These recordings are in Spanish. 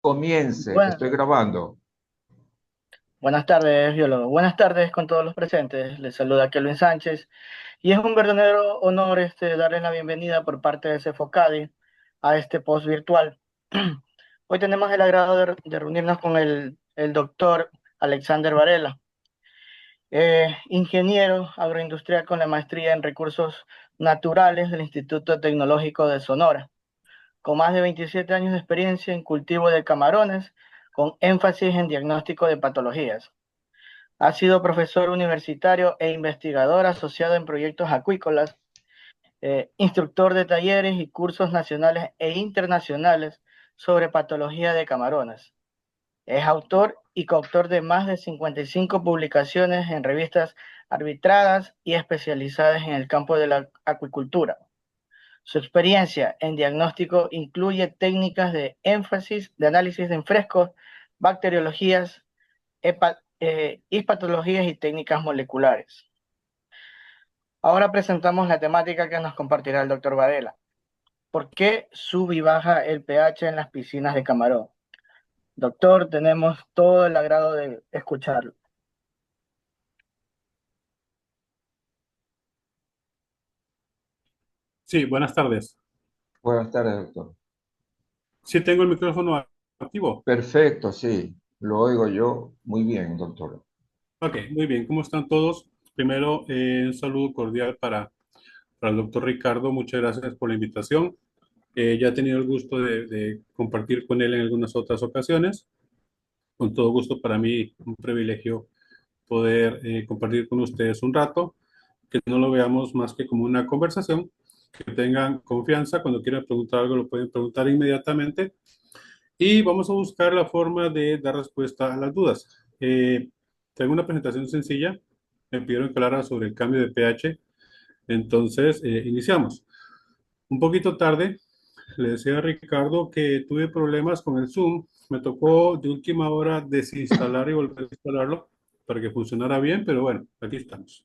Comience, Bueno, estoy grabando. buenas tardes, biólogo. Buenas tardes con todos los presentes. Les saluda Kelvin Sánchez y es un verdadero honor darles la bienvenida por parte de Cefocadi a este post virtual. Hoy tenemos el agrado de reunirnos con el doctor Alexander Varela, ingeniero agroindustrial con la maestría en recursos naturales del Instituto Tecnológico de Sonora, con más de 27 años de experiencia en cultivo de camarones, con énfasis en diagnóstico de patologías. Ha sido profesor universitario e investigador asociado en proyectos acuícolas, instructor de talleres y cursos nacionales e internacionales sobre patología de camarones. Es autor y coautor de más de 55 publicaciones en revistas arbitradas y especializadas en el campo de la acuicultura. Su experiencia en diagnóstico incluye técnicas de énfasis, de análisis en frescos, bacteriologías, hispatologías y técnicas moleculares. Ahora presentamos la temática que nos compartirá el doctor Varela. ¿Por qué sube y baja el pH en las piscinas de camarón? Doctor, tenemos todo el agrado de escucharlo. Sí, buenas tardes. Buenas tardes, doctor. Sí, tengo el micrófono activo. Perfecto, sí, lo oigo yo muy bien, doctor. Ok, muy bien. ¿Cómo están todos? Primero, un saludo cordial para el doctor Ricardo. Muchas gracias por la invitación. Ya he tenido el gusto de compartir con él en algunas otras ocasiones. Con todo gusto, para mí, un privilegio poder compartir con ustedes un rato, que no lo veamos más que como una conversación, que tengan confianza. Cuando quieran preguntar algo, lo pueden preguntar inmediatamente. Y vamos a buscar la forma de dar respuesta a las dudas. Tengo una presentación sencilla. Me pidieron que hablara sobre el cambio de pH. Entonces, iniciamos. Un poquito tarde, le decía a Ricardo que tuve problemas con el Zoom. Me tocó de última hora desinstalar y volver a instalarlo para que funcionara bien, pero bueno, aquí estamos.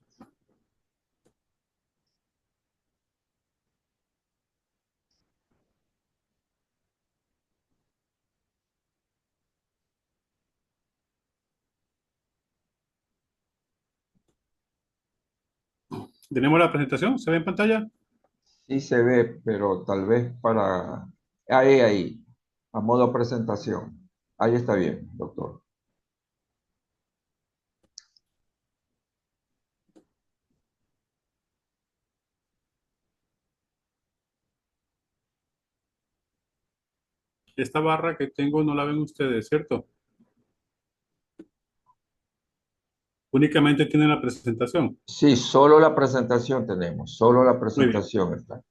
¿Tenemos la presentación? ¿Se ve en pantalla? Sí se ve, pero tal vez para... ahí, a modo presentación. Ahí está bien, doctor. Esta barra que tengo no la ven ustedes, ¿cierto? Únicamente tienen la presentación. Sí, solo la presentación tenemos, solo la Muy bien. presentación está.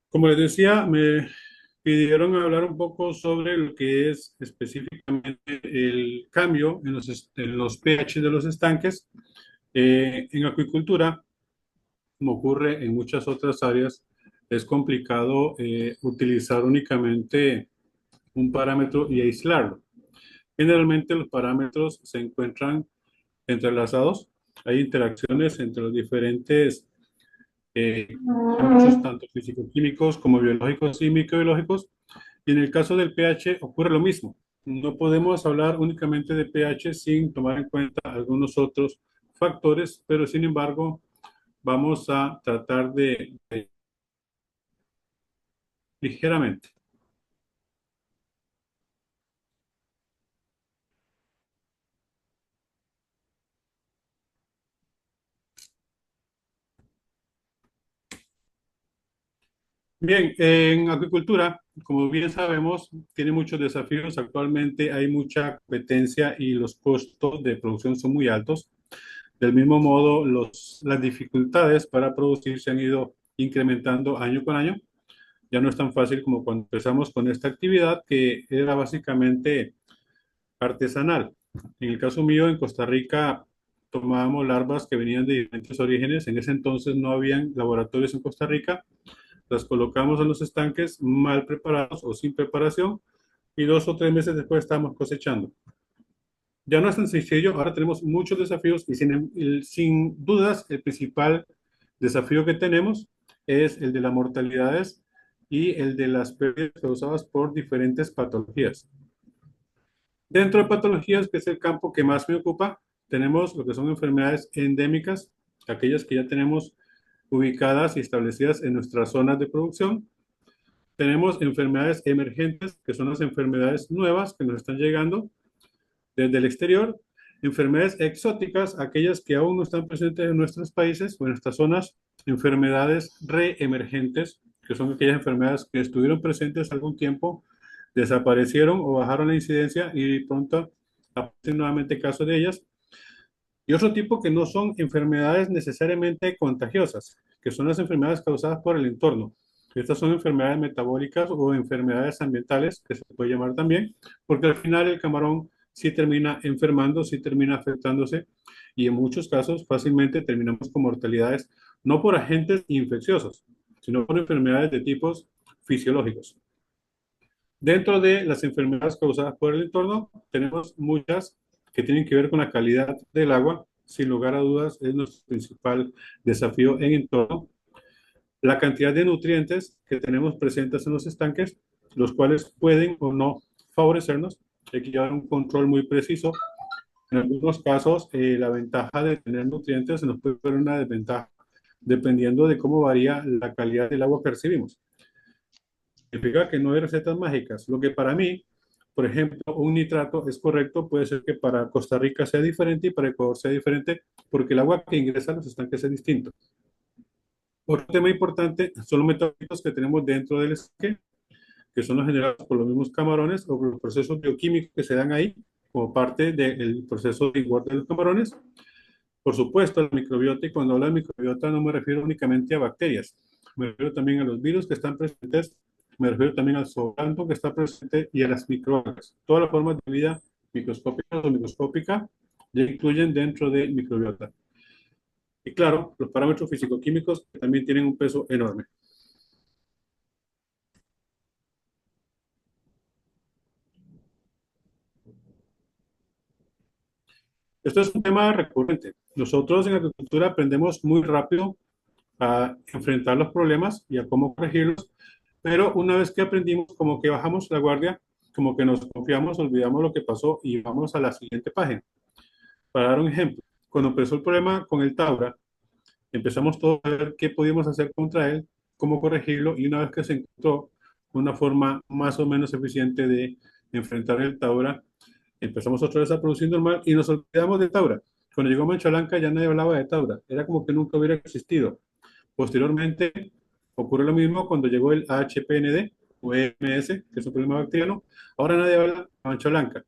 Como les decía, me pidieron hablar un poco sobre lo que es específicamente el cambio en los pH de los estanques. En acuicultura, como ocurre en muchas otras áreas, es complicado utilizar únicamente un parámetro y aislarlo. Generalmente los parámetros se encuentran entrelazados. Hay interacciones entre los diferentes muchos tanto físico-químicos como biológicos y microbiológicos. Y en el caso del pH ocurre lo mismo. No podemos hablar únicamente de pH sin tomar en cuenta algunos otros factores, pero sin embargo vamos a tratar de ligeramente. Bien, en agricultura, como bien sabemos, tiene muchos desafíos. Actualmente hay mucha competencia y los costos de producción son muy altos. Del mismo modo, las dificultades para producir se han ido incrementando año con año. Ya no es tan fácil como cuando empezamos con esta actividad, que era básicamente artesanal. En el caso mío, en Costa Rica, tomábamos larvas que venían de diferentes orígenes. En ese entonces no habían laboratorios en Costa Rica. Las colocamos en los estanques mal preparados o sin preparación. y 2 o 3 meses después estamos cosechando. Ya no es tan sencillo, ahora tenemos muchos desafíos y sin dudas el principal desafío que tenemos es el de las mortalidades y el de las pérdidas causadas por diferentes patologías. Dentro de patologías, que es el campo que más me ocupa, tenemos lo que son enfermedades endémicas, aquellas que ya tenemos ubicadas y establecidas en nuestras zonas de producción. Tenemos enfermedades emergentes, que son las enfermedades nuevas que nos están llegando desde el exterior. Enfermedades exóticas, aquellas que aún no están presentes en nuestros países o en nuestras zonas. Enfermedades reemergentes, que son aquellas enfermedades que estuvieron presentes algún tiempo, desaparecieron o bajaron la incidencia y pronto aparecen nuevamente casos de ellas. Y otro tipo que no son enfermedades necesariamente contagiosas, que son las enfermedades causadas por el entorno. Estas son enfermedades metabólicas o enfermedades ambientales, que se puede llamar también, porque al final el camarón sí termina enfermando, sí termina afectándose y en muchos casos fácilmente terminamos con mortalidades no por agentes infecciosos, sino por enfermedades de tipos fisiológicos. Dentro de las enfermedades causadas por el entorno, tenemos muchas que tienen que ver con la calidad del agua. Sin lugar a dudas, es nuestro principal desafío en entorno. La cantidad de nutrientes que tenemos presentes en los estanques, los cuales pueden o no favorecernos. Hay que llevar un control muy preciso. En algunos casos, la ventaja de tener nutrientes se nos puede ver una desventaja, dependiendo de cómo varía la calidad del agua que recibimos. Significa que no hay recetas mágicas. Lo que para mí, por ejemplo, un nitrato es correcto, puede ser que para Costa Rica sea diferente y para Ecuador sea diferente, porque el agua que ingresa a los estanques es distinto. Otro tema importante son los metabolitos que tenemos dentro del estanque, que son los generados por los mismos camarones o por los procesos bioquímicos que se dan ahí como parte del proceso de igual de los camarones. Por supuesto, la microbiota, y cuando hablo de microbiota no me refiero únicamente a bacterias, me refiero también a los virus que están presentes, me refiero también al zooplancton que está presente y a las microalgas. Todas las formas de vida microscópica o microscópica ya incluyen dentro de microbiota. Y claro, los parámetros físico-químicos también tienen un peso enorme. Esto es un tema recurrente. Nosotros en agricultura aprendemos muy rápido a enfrentar los problemas y a cómo corregirlos, pero una vez que aprendimos, como que bajamos la guardia, como que nos confiamos, olvidamos lo que pasó y vamos a la siguiente página. Para dar un ejemplo, cuando empezó el problema con el Taura, empezamos todos a ver qué podíamos hacer contra él, cómo corregirlo, y una vez que se encontró una forma más o menos eficiente de enfrentar el Taura, empezamos otra vez a producir normal y nos olvidamos de Taura. Cuando llegó Mancha Blanca ya nadie hablaba de Taura, era como que nunca hubiera existido. Posteriormente ocurrió lo mismo cuando llegó el HPND o EMS, que es un problema bacteriano. Ahora nadie habla de mancha blanca.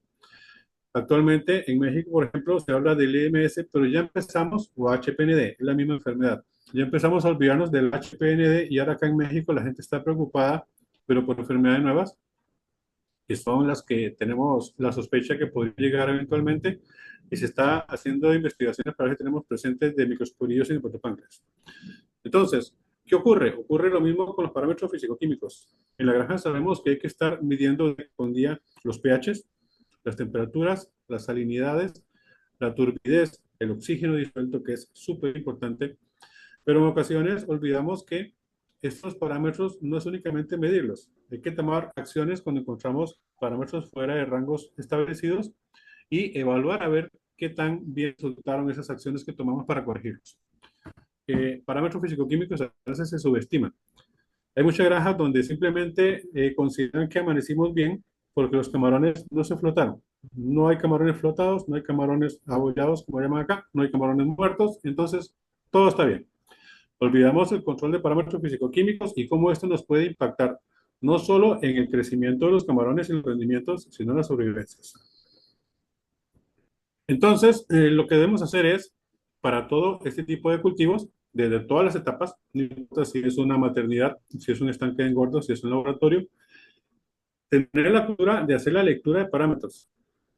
Actualmente en México, por ejemplo, se habla del EMS, pero ya empezamos, o HPND, es la misma enfermedad. Ya empezamos a olvidarnos del HPND y ahora acá en México la gente está preocupada, pero por enfermedades nuevas, que son las que tenemos la sospecha que podría llegar eventualmente, y se está haciendo investigaciones para ver si tenemos presentes de microsporidiosis y hepatopáncreas. Entonces, ¿qué ocurre? Ocurre lo mismo con los parámetros físico-químicos. En la granja sabemos que hay que estar midiendo con día los pHs, las temperaturas, las salinidades, la turbidez, el oxígeno disuelto, que es súper importante, pero en ocasiones olvidamos que estos parámetros no es únicamente medirlos, hay que tomar acciones cuando encontramos parámetros fuera de rangos establecidos y evaluar a ver qué tan bien resultaron esas acciones que tomamos para corregirlos. Parámetros físico-químicos a veces se subestiman. Hay muchas granjas donde simplemente consideran que amanecimos bien porque los camarones no se flotaron. No hay camarones flotados, no hay camarones abollados, como llaman acá, no hay camarones muertos, entonces todo está bien. Olvidamos el control de parámetros físico-químicos y cómo esto nos puede impactar no solo en el crecimiento de los camarones y los rendimientos, sino en las sobrevivencias. Entonces, lo que debemos hacer es, para todo este tipo de cultivos, desde todas las etapas, no importa si es una maternidad, si es un estanque de engordo, si es un laboratorio, tener la cultura de hacer la lectura de parámetros.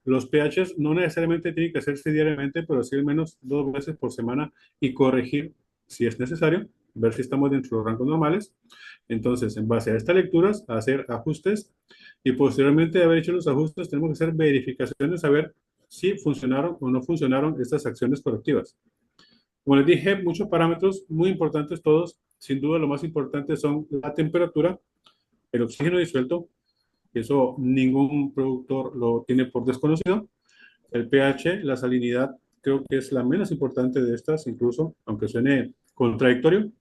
Los pHs no necesariamente tienen que hacerse diariamente, pero sí al menos 2 veces por semana y corregir si es necesario, ver si estamos dentro de los rangos normales. Entonces, en base a estas lecturas, hacer ajustes y posteriormente de haber hecho los ajustes, tenemos que hacer verificaciones a ver si funcionaron o no funcionaron estas acciones correctivas. Como les dije, muchos parámetros muy importantes todos. Sin duda, lo más importante son la temperatura, el oxígeno disuelto, que eso ningún productor lo tiene por desconocido. El pH, la salinidad, creo que es la menos importante de estas, incluso, aunque suene contradictorio.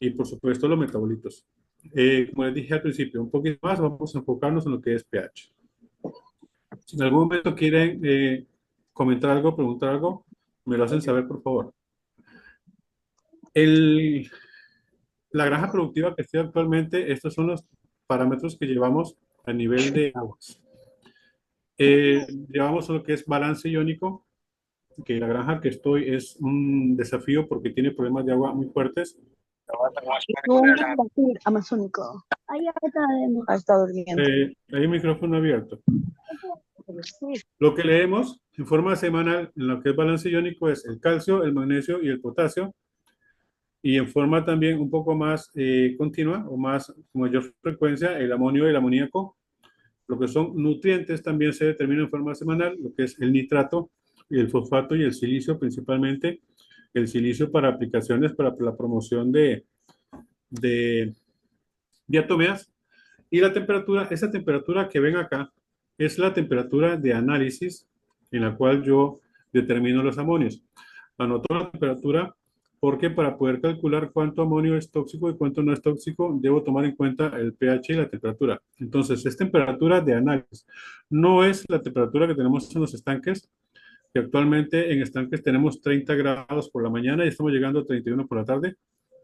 Y por supuesto, los metabolitos. Como les dije al principio, un poquito más, vamos a enfocarnos en lo que es pH. Si en algún momento quieren comentar algo, preguntar algo, me lo hacen saber, por favor. El, la granja productiva que estoy actualmente, estos son los parámetros que llevamos a nivel de aguas. Llevamos lo que es balance iónico, que la granja que estoy es un desafío porque tiene problemas de agua muy fuertes. Un reptil amazónico. Está durmiendo. Hay un micrófono abierto. Sí. Lo que leemos en forma semanal en lo que es balance iónico es el calcio, el magnesio y el potasio. Y en forma también un poco más continua o más con mayor frecuencia el amonio y el amoníaco. Lo que son nutrientes también se determina en forma semanal, lo que es el nitrato y el fosfato y el silicio principalmente. El silicio para aplicaciones para la promoción de diatomeas. Y la temperatura, esa temperatura que ven acá, es la temperatura de análisis en la cual yo determino los amonios. Anoto la temperatura porque para poder calcular cuánto amonio es tóxico y cuánto no es tóxico, debo tomar en cuenta el pH y la temperatura. Entonces, es temperatura de análisis. No es la temperatura que tenemos en los estanques, que actualmente en estanques tenemos 30 grados por la mañana y estamos llegando a 31 por la tarde,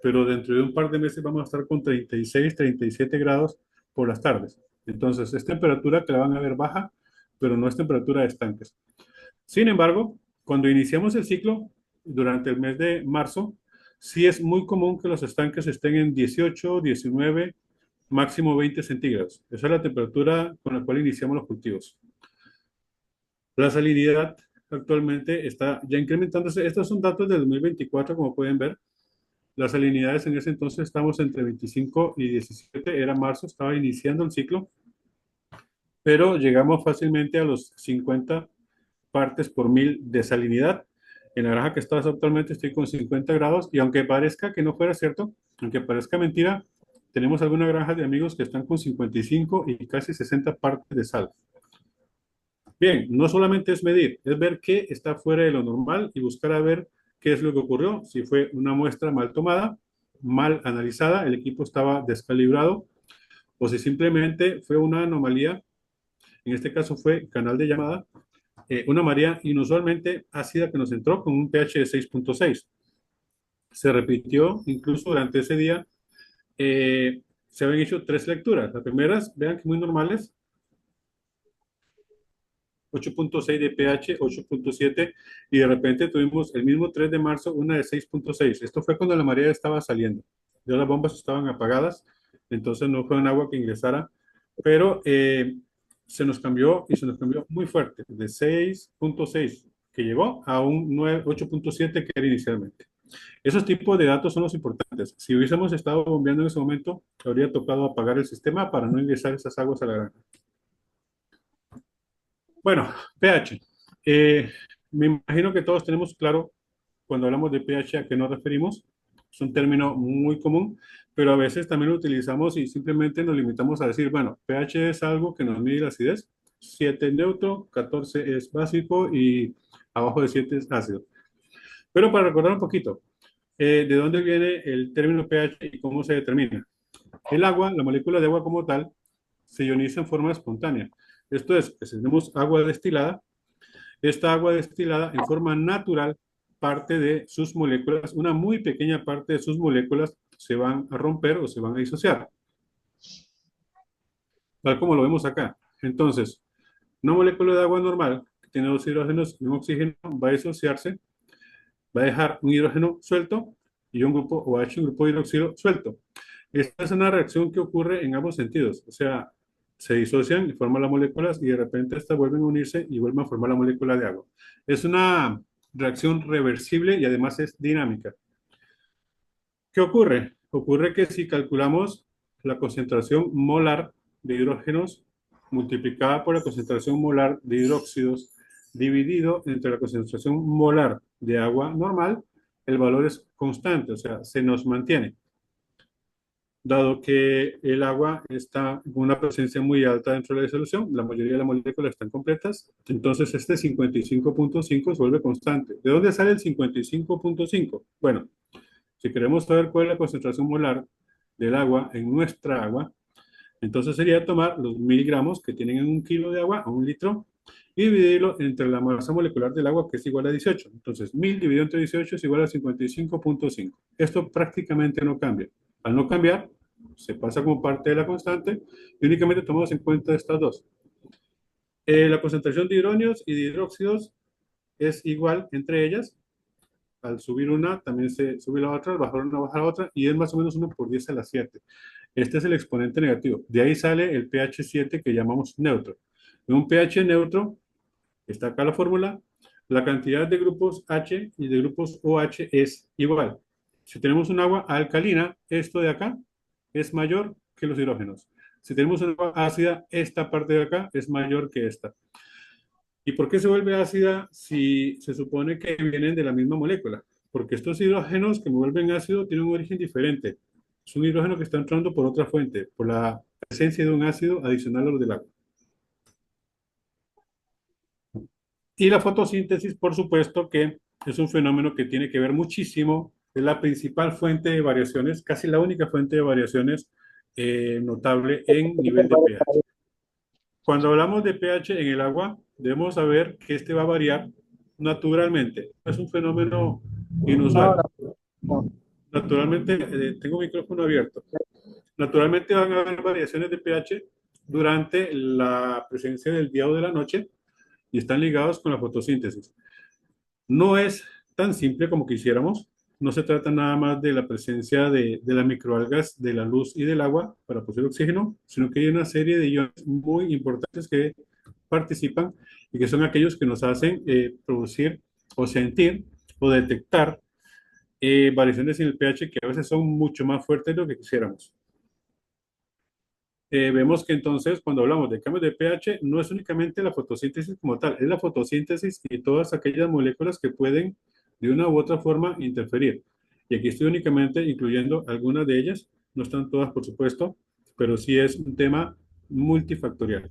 pero dentro de un par de meses vamos a estar con 36, 37 grados por las tardes. Entonces, es temperatura que la van a ver baja, pero no es temperatura de estanques. Sin embargo, cuando iniciamos el ciclo, durante el mes de marzo, sí es muy común que los estanques estén en 18, 19, máximo 20 centígrados. Esa es la temperatura con la cual iniciamos los cultivos. La salinidad actualmente está ya incrementándose. Estos son datos del 2024, como pueden ver. Las salinidades en ese entonces estamos entre 25 y 17, era marzo, estaba iniciando el ciclo, pero llegamos fácilmente a los 50 partes por mil de salinidad. En la granja que estás actualmente estoy con 50 grados y aunque parezca que no fuera cierto, aunque parezca mentira, tenemos algunas granjas de amigos que están con 55 y casi 60 partes de sal. Bien, no solamente es medir, es ver qué está fuera de lo normal y buscar a ver qué es lo que ocurrió, si fue una muestra mal tomada, mal analizada, el equipo estaba descalibrado, o si simplemente fue una anomalía, en este caso fue canal de llamada, una marea inusualmente ácida que nos entró con un pH de 6.6. Se repitió incluso durante ese día, se habían hecho 3 lecturas. Las primeras, vean que muy normales, 8.6 de pH, 8.7, y de repente tuvimos el mismo 3 de marzo una de 6.6. Esto fue cuando la marea estaba saliendo. Ya las bombas estaban apagadas, entonces no fue un agua que ingresara, pero se nos cambió y se nos cambió muy fuerte, de 6.6 que llegó a un 8.7 que era inicialmente. Esos tipos de datos son los importantes. Si hubiésemos estado bombeando en ese momento, habría tocado apagar el sistema para no ingresar esas aguas a la granja. Bueno, pH. Me imagino que todos tenemos claro cuando hablamos de pH a qué nos referimos. Es un término muy común, pero a veces también lo utilizamos y simplemente nos limitamos a decir, bueno, pH es algo que nos mide la acidez. 7 es neutro, 14 es básico y abajo de 7 es ácido. Pero para recordar un poquito, ¿de dónde viene el término pH y cómo se determina? El agua, la molécula de agua como tal, se ioniza en forma espontánea. Esto es, que si tenemos agua destilada, esta agua destilada en forma natural, parte de sus moléculas, una muy pequeña parte de sus moléculas se van a romper o se van a disociar. Tal como lo vemos acá. Entonces, una molécula de agua normal, que tiene 2 hidrógenos y un oxígeno, va a disociarse, va a dejar un hidrógeno suelto y un grupo OH, un grupo de hidroxilo suelto. Esta es una reacción que ocurre en ambos sentidos. O sea, se disocian y forman las moléculas y de repente estas vuelven a unirse y vuelven a formar la molécula de agua. Es una reacción reversible y además es dinámica. ¿Qué ocurre? Ocurre que si calculamos la concentración molar de hidrógenos multiplicada por la concentración molar de hidróxidos dividido entre la concentración molar de agua normal, el valor es constante, o sea, se nos mantiene. Dado que el agua está con una presencia muy alta dentro de la disolución, la mayoría de las moléculas están completas, entonces este 55.5 se vuelve constante. ¿De dónde sale el 55.5? Bueno, si queremos saber cuál es la concentración molar del agua en nuestra agua, entonces sería tomar los miligramos que tienen en 1 kilo de agua a 1 litro y dividirlo entre la masa molecular del agua, que es igual a 18. Entonces, 1000 dividido entre 18 es igual a 55.5. Esto prácticamente no cambia. Al no cambiar, se pasa como parte de la constante y únicamente tomamos en cuenta estas dos. La concentración de hidronios y de hidróxidos es igual entre ellas. Al subir una, también se sube la otra, al bajar una, baja la otra, y es más o menos 1 por 10 a la 7. Este es el exponente negativo. De ahí sale el pH 7 que llamamos neutro. En un pH neutro, está acá la fórmula, la cantidad de grupos H y de grupos OH es igual. Si tenemos un agua alcalina, esto de acá es mayor que los hidrógenos. Si tenemos un agua ácida, esta parte de acá es mayor que esta. ¿Y por qué se vuelve ácida si se supone que vienen de la misma molécula? Porque estos hidrógenos que me vuelven ácido tienen un origen diferente. Es un hidrógeno que está entrando por otra fuente, por la presencia de un ácido adicional a lo del agua. Y la fotosíntesis, por supuesto, que es un fenómeno que tiene que ver muchísimo, es la principal fuente de variaciones, casi la única fuente de variaciones notable en nivel de pH. Cuando hablamos de pH en el agua, debemos saber que este va a variar naturalmente. Es un fenómeno inusual. Naturalmente, tengo el micrófono abierto. Naturalmente van a haber variaciones de pH durante la presencia del día o de la noche y están ligados con la fotosíntesis. No es tan simple como quisiéramos. No se trata nada más de la presencia de las microalgas, de la luz y del agua para producir oxígeno, sino que hay una serie de iones muy importantes que participan y que son aquellos que nos hacen producir o sentir o detectar variaciones en el pH que a veces son mucho más fuertes de lo que quisiéramos. Vemos que entonces cuando hablamos de cambios de pH no es únicamente la fotosíntesis como tal, es la fotosíntesis y todas aquellas moléculas que pueden de una u otra forma interferir. Y aquí estoy únicamente incluyendo algunas de ellas, no están todas por supuesto, pero sí es un tema multifactorial.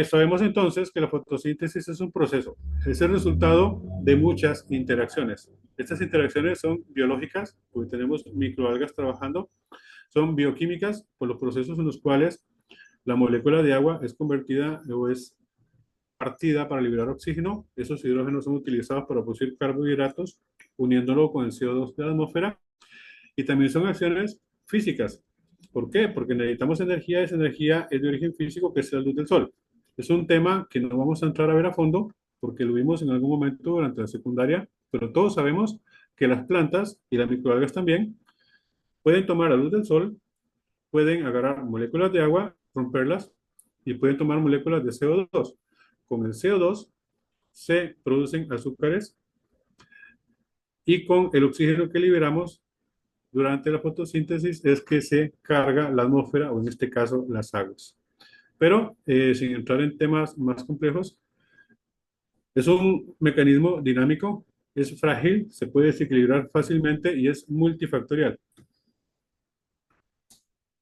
Sabemos entonces que la fotosíntesis es un proceso, es el resultado de muchas interacciones. Estas interacciones son biológicas, porque tenemos microalgas trabajando, son bioquímicas por los procesos en los cuales la molécula de agua es convertida o es partida para liberar oxígeno. Esos hidrógenos son utilizados para producir carbohidratos, uniéndolo con el CO2 de la atmósfera. Y también son acciones físicas. ¿Por qué? Porque necesitamos energía. Esa energía es de origen físico, que es la luz del sol. Es un tema que no vamos a entrar a ver a fondo, porque lo vimos en algún momento durante la secundaria, pero todos sabemos que las plantas y las microalgas también pueden tomar la luz del sol, pueden agarrar moléculas de agua, romperlas y pueden tomar moléculas de CO2. Con el CO2 se producen azúcares y con el oxígeno que liberamos durante la fotosíntesis es que se carga la atmósfera o en este caso las aguas. Pero sin entrar en temas más complejos, es un mecanismo dinámico, es frágil, se puede desequilibrar fácilmente y es multifactorial.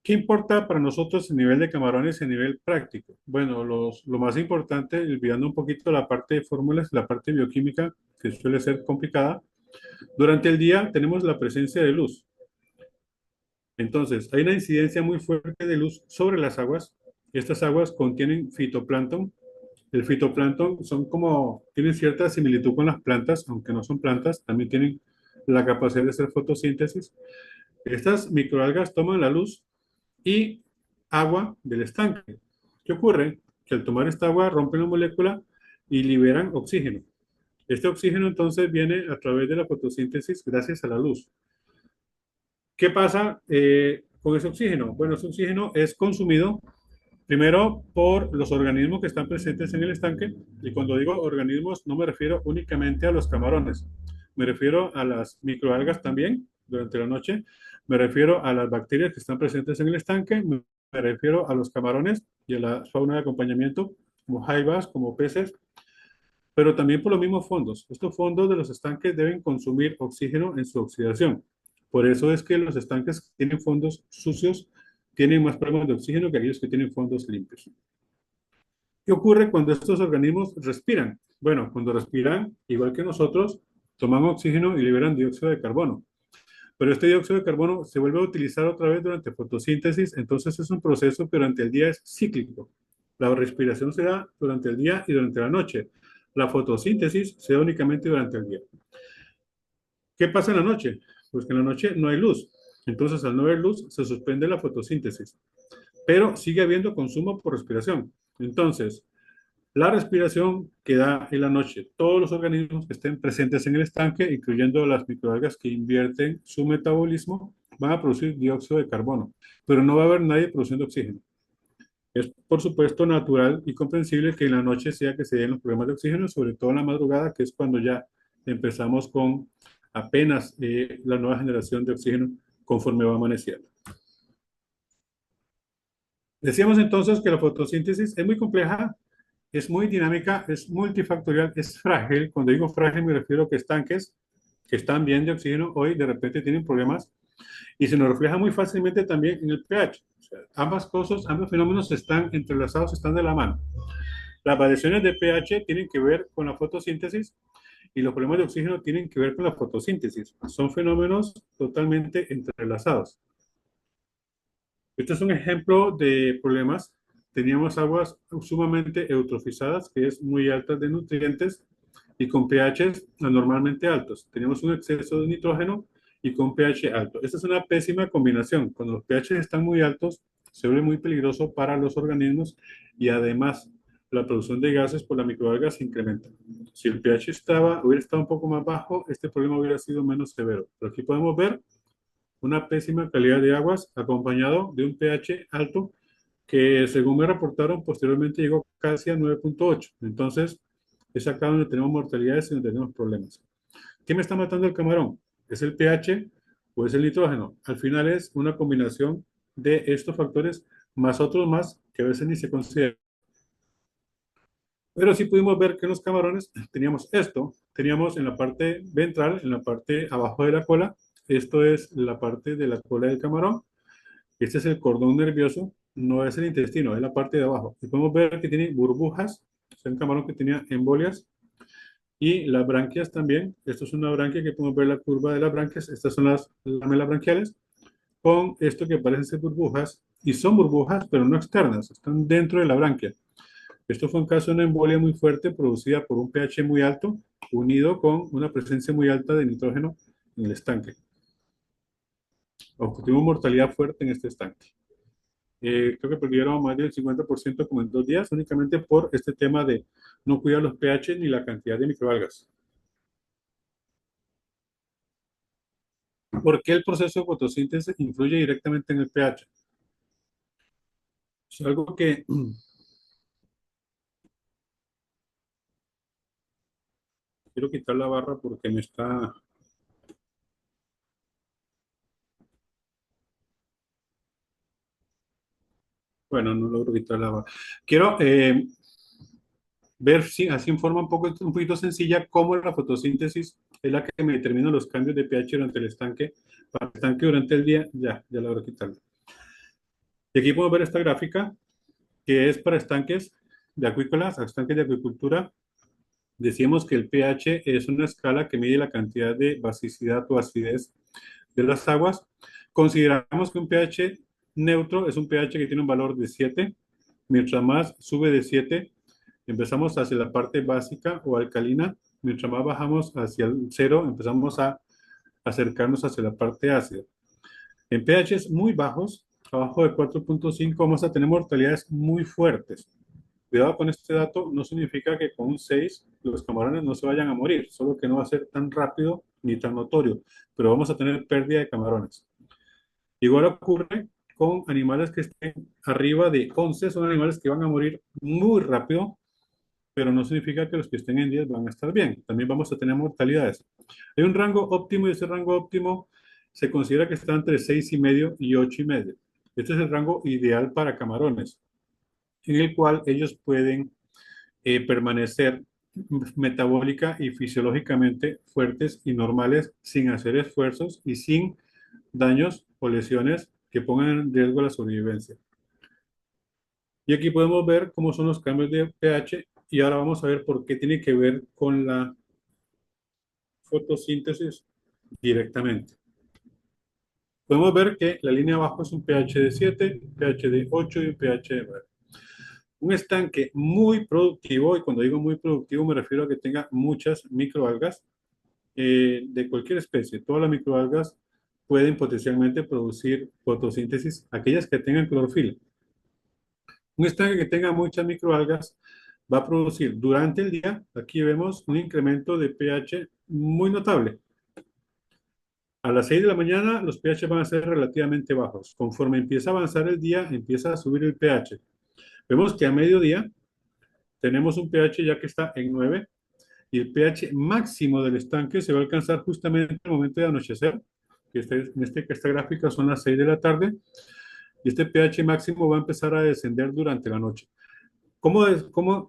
¿Qué importa para nosotros el nivel de camarones a nivel práctico? Bueno, lo más importante, olvidando un poquito la parte de fórmulas, la parte bioquímica, que suele ser complicada, durante el día tenemos la presencia de luz. Entonces, hay una incidencia muy fuerte de luz sobre las aguas. Estas aguas contienen fitoplancton. El fitoplancton tienen cierta similitud con las plantas, aunque no son plantas, también tienen la capacidad de hacer fotosíntesis. Estas microalgas toman la luz y agua del estanque. ¿Qué ocurre? Que al tomar esta agua rompen la molécula y liberan oxígeno. Este oxígeno entonces viene a través de la fotosíntesis gracias a la luz. ¿Qué pasa con ese oxígeno? Bueno, ese oxígeno es consumido primero por los organismos que están presentes en el estanque, y cuando digo organismos no me refiero únicamente a los camarones, me refiero a las microalgas también durante la noche, me refiero a las bacterias que están presentes en el estanque, me me refiero a los camarones y a la fauna de acompañamiento, como jaivas, como peces, pero también por los mismos fondos. Estos fondos de los estanques deben consumir oxígeno en su oxidación. Por eso es que los estanques que tienen fondos sucios tienen más problemas de oxígeno que aquellos que tienen fondos limpios. ¿Qué ocurre cuando estos organismos respiran? Bueno, cuando respiran, igual que nosotros, toman oxígeno y liberan dióxido de carbono. Pero este dióxido de carbono se vuelve a utilizar otra vez durante fotosíntesis, entonces es un proceso que durante el día es cíclico. La respiración se da durante el día y durante la noche. La fotosíntesis se da únicamente durante el día. ¿Qué pasa en la noche? Pues que en la noche no hay luz. Entonces, al no haber luz, se suspende la fotosíntesis. Pero sigue habiendo consumo por respiración. Entonces, la respiración que da en la noche, todos los organismos que estén presentes en el estanque, incluyendo las microalgas que invierten su metabolismo, van a producir dióxido de carbono, pero no va a haber nadie produciendo oxígeno. Es, por supuesto, natural y comprensible que en la noche sea que se den los problemas de oxígeno, sobre todo en la madrugada, que es cuando ya empezamos con apenas la nueva generación de oxígeno conforme va amaneciendo. Decíamos entonces que la fotosíntesis es muy compleja, es muy dinámica, es multifactorial, es frágil. Cuando digo frágil me refiero a que estanques que están bien de oxígeno hoy de repente tienen problemas y se nos refleja muy fácilmente también en el pH. O sea, ambas cosas, ambos fenómenos están entrelazados, están de la mano. Las variaciones de pH tienen que ver con la fotosíntesis y los problemas de oxígeno tienen que ver con la fotosíntesis. Son fenómenos totalmente entrelazados. Este es un ejemplo de problemas. Teníamos aguas sumamente eutrofizadas, que es muy altas de nutrientes, y con pHs anormalmente altos. Teníamos un exceso de nitrógeno y con pH alto. Esta es una pésima combinación. Cuando los pHs están muy altos, se vuelve muy peligroso para los organismos y además la producción de gases por la microalga se incrementa. Si el pH hubiera estado un poco más bajo, este problema hubiera sido menos severo. Pero aquí podemos ver una pésima calidad de aguas acompañado de un pH alto que, según me reportaron, posteriormente llegó casi a 9.8. Entonces, es acá donde tenemos mortalidades y donde tenemos problemas. ¿Qué me está matando el camarón? ¿Es el pH o es el nitrógeno? Al final es una combinación de estos factores más otros más que a veces ni se consideran. Pero sí pudimos ver que en los camarones teníamos esto, teníamos en la parte ventral, en la parte abajo de la cola, esto es la parte de la cola del camarón, este es el cordón nervioso, no es el intestino, es la parte de abajo. Y podemos ver que tiene burbujas, es un camarón que tenía embolias, y las branquias también. Esto es una branquia que podemos ver la curva de las branquias, estas son las lamelas branquiales, con esto que parecen ser burbujas, y son burbujas, pero no externas, están dentro de la branquia. Esto fue un caso de una embolia muy fuerte producida por un pH muy alto, unido con una presencia muy alta de nitrógeno en el estanque. Tuvimos mortalidad fuerte en este estanque. Creo que perdieron más del 50% como en 2 días, únicamente por este tema de no cuidar los pH ni la cantidad de microalgas. ¿Por qué el proceso de fotosíntesis influye directamente en el pH? Es algo que quiero quitar la barra porque me está... Bueno, no logro quitar la barra. Quiero ver si así en forma un poquito sencilla cómo la fotosíntesis es la que me determina los cambios de pH durante el estanque. Para el estanque durante el día, ya logro quitarlo. Y aquí podemos ver esta gráfica que es para estanques de acuícolas, estanques de acuicultura. Decíamos que el pH es una escala que mide la cantidad de basicidad o acidez de las aguas. Consideramos que un pH neutro es un pH que tiene un valor de 7. Mientras más sube de 7, empezamos hacia la parte básica o alcalina. Mientras más bajamos hacia el 0, empezamos a acercarnos hacia la parte ácida. En pHs muy bajos, abajo de 4.5, vamos a tener mortalidades muy fuertes. Cuidado con este dato, no significa que con un 6 los camarones no se vayan a morir, solo que no va a ser tan rápido ni tan notorio, pero vamos a tener pérdida de camarones. Igual ocurre con animales que estén arriba de 11, son animales que van a morir muy rápido, pero no significa que los que estén en 10 van a estar bien. También vamos a tener mortalidades. Hay un rango óptimo y ese rango óptimo se considera que está entre 6,5 y 8,5. Este es el rango ideal para camarones, en el cual ellos pueden permanecer metabólica y fisiológicamente fuertes y normales sin hacer esfuerzos y sin daños o lesiones que pongan en riesgo la sobrevivencia. Y aquí podemos ver cómo son los cambios de pH y ahora vamos a ver por qué tiene que ver con la fotosíntesis directamente. Podemos ver que la línea abajo es un pH de 7, pH de 8 y un pH de 9. Un estanque muy productivo, y cuando digo muy productivo me refiero a que tenga muchas microalgas de cualquier especie. Todas las microalgas pueden potencialmente producir fotosíntesis, aquellas que tengan clorofila. Un estanque que tenga muchas microalgas va a producir durante el día, aquí vemos un incremento de pH muy notable. A las 6 de la mañana los pH van a ser relativamente bajos. Conforme empieza a avanzar el día, empieza a subir el pH. Vemos que a mediodía tenemos un pH ya que está en 9 y el pH máximo del estanque se va a alcanzar justamente al momento de anochecer, que esta gráfica son las 6 de la tarde, y este pH máximo va a empezar a descender durante la noche.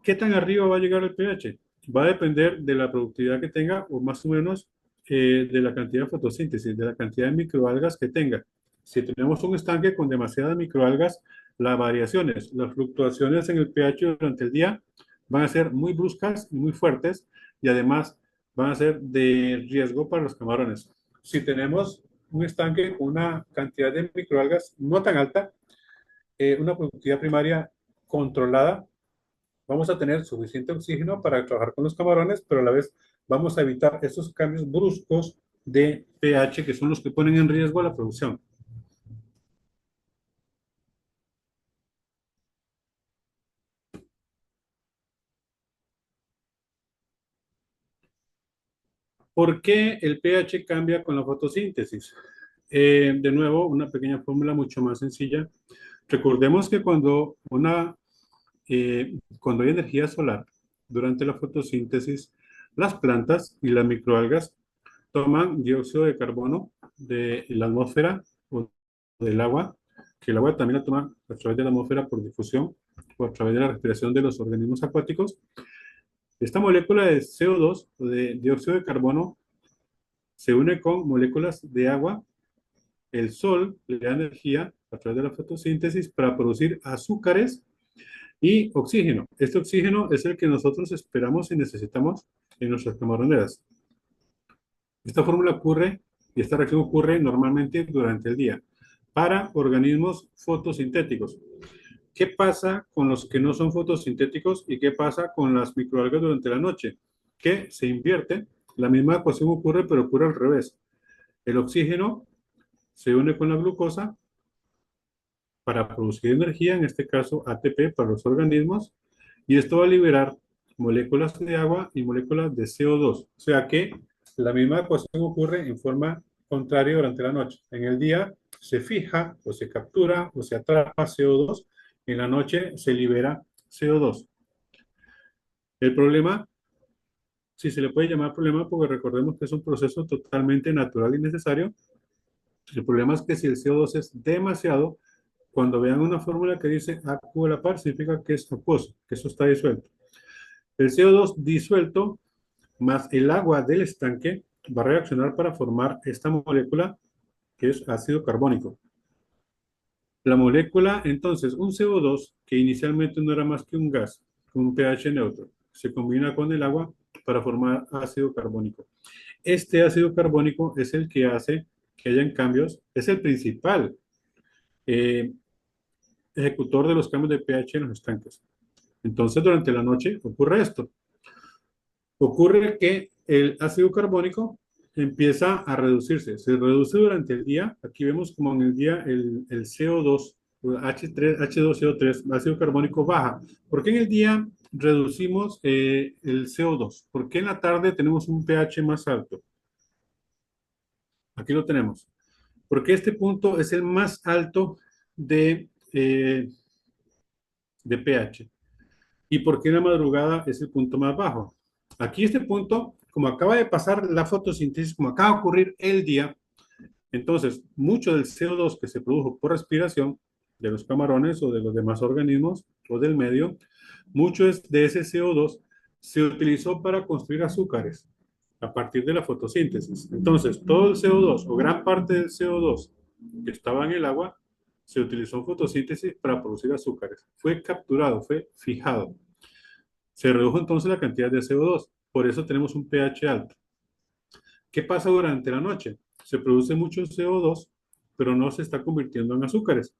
¿Qué tan arriba va a llegar el pH? Va a depender de la productividad que tenga o más o menos de la cantidad de fotosíntesis, de la cantidad de microalgas que tenga. Si tenemos un estanque con demasiadas microalgas, las variaciones, las fluctuaciones en el pH durante el día van a ser muy bruscas y muy fuertes y además van a ser de riesgo para los camarones. Si tenemos un estanque con una cantidad de microalgas no tan alta, una productividad primaria controlada, vamos a tener suficiente oxígeno para trabajar con los camarones, pero a la vez vamos a evitar esos cambios bruscos de pH que son los que ponen en riesgo la producción. ¿Por qué el pH cambia con la fotosíntesis? De nuevo, una pequeña fórmula mucho más sencilla. Recordemos que cuando hay energía solar durante la fotosíntesis, las plantas y las microalgas toman dióxido de carbono de la atmósfera o del agua, que el agua también la toma a través de la atmósfera por difusión o a través de la respiración de los organismos acuáticos. Esta molécula de CO2 o de dióxido de carbono se une con moléculas de agua. El sol le da energía a través de la fotosíntesis para producir azúcares y oxígeno. Este oxígeno es el que nosotros esperamos y necesitamos en nuestras camaroneras. Esta fórmula ocurre y esta reacción ocurre normalmente durante el día para organismos fotosintéticos. ¿Qué pasa con los que no son fotosintéticos y qué pasa con las microalgas durante la noche? Que se invierte, la misma ecuación ocurre, pero ocurre al revés. El oxígeno se une con la glucosa para producir energía, en este caso ATP para los organismos, y esto va a liberar moléculas de agua y moléculas de CO2. O sea que la misma ecuación ocurre en forma contraria durante la noche. En el día se fija o se captura o se atrapa CO2, en la noche se libera CO2. El problema, si se le puede llamar problema, porque recordemos que es un proceso totalmente natural y necesario, el problema es que si el CO2 es demasiado, cuando vean una fórmula que dice acuo a la par, significa que es acuoso, que eso está disuelto. El CO2 disuelto más el agua del estanque va a reaccionar para formar esta molécula que es ácido carbónico. La molécula, entonces, un CO2 que inicialmente no era más que un gas con un pH neutro, se combina con el agua para formar ácido carbónico. Este ácido carbónico es el que hace que hayan cambios, es el principal ejecutor de los cambios de pH en los estanques. Entonces, durante la noche ocurre esto. Ocurre que el ácido carbónico empieza a reducirse. Se reduce durante el día. Aquí vemos como en el día el CO2, H2CO3, ácido carbónico baja. ¿Por qué en el día reducimos el CO2? ¿Por qué en la tarde tenemos un pH más alto? Aquí lo tenemos. Porque este punto es el más alto de pH. ¿Y por qué en la madrugada es el punto más bajo? Aquí este punto, como acaba de pasar la fotosíntesis, como acaba de ocurrir el día, entonces mucho del CO2 que se produjo por respiración de los camarones o de los demás organismos o del medio, mucho de ese CO2 se utilizó para construir azúcares a partir de la fotosíntesis. Entonces, todo el CO2 o gran parte del CO2 que estaba en el agua se utilizó en fotosíntesis para producir azúcares. Fue capturado, fue fijado. Se redujo entonces la cantidad de CO2. Por eso tenemos un pH alto. ¿Qué pasa durante la noche? Se produce mucho CO2, pero no se está convirtiendo en azúcares.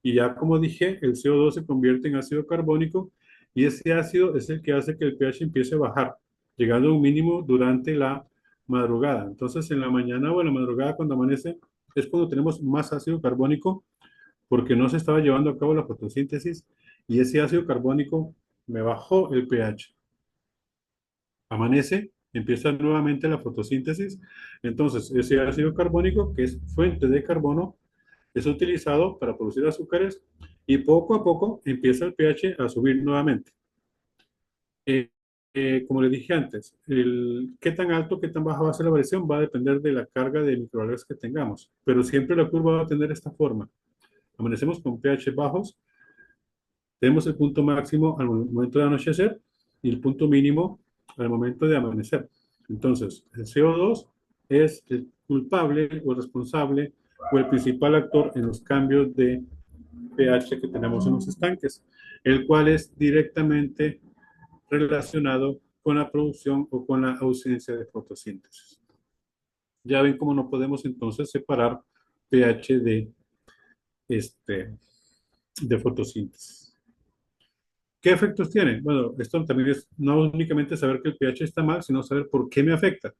Y ya como dije, el CO2 se convierte en ácido carbónico y ese ácido es el que hace que el pH empiece a bajar, llegando a un mínimo durante la madrugada. Entonces, en la mañana o en la madrugada cuando amanece es cuando tenemos más ácido carbónico porque no se estaba llevando a cabo la fotosíntesis y ese ácido carbónico me bajó el pH. Amanece, empieza nuevamente la fotosíntesis, entonces ese ácido carbónico, que es fuente de carbono, es utilizado para producir azúcares y poco a poco empieza el pH a subir nuevamente. Como les dije antes, qué tan alto, qué tan baja va a ser la variación va a depender de la carga de microalgas que tengamos, pero siempre la curva va a tener esta forma. Amanecemos con pH bajos, tenemos el punto máximo al momento de anochecer y el punto mínimo al momento de amanecer. Entonces, el CO2 es el culpable o responsable o el principal actor en los cambios de pH que tenemos en los estanques, el cual es directamente relacionado con la producción o con la ausencia de fotosíntesis. Ya ven cómo no podemos entonces separar pH de fotosíntesis. ¿Qué efectos tiene? Bueno, esto también es no únicamente saber que el pH está mal, sino saber por qué me afecta.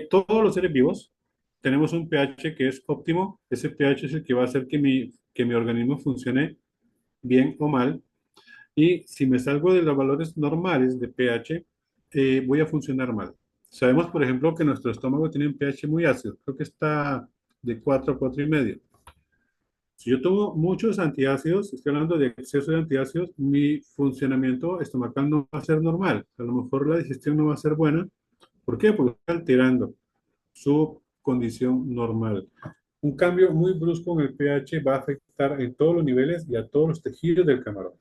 Todos los seres vivos tenemos un pH que es óptimo. Ese pH es el que va a hacer que mi organismo funcione bien o mal. Y si me salgo de los valores normales de pH, voy a funcionar mal. Sabemos, por ejemplo, que nuestro estómago tiene un pH muy ácido. Creo que está de 4 a 4,5. Si yo tomo muchos antiácidos, estoy hablando de exceso de antiácidos, mi funcionamiento estomacal no va a ser normal. A lo mejor la digestión no va a ser buena. ¿Por qué? Porque está alterando su condición normal. Un cambio muy brusco en el pH va a afectar en todos los niveles y a todos los tejidos del camarón.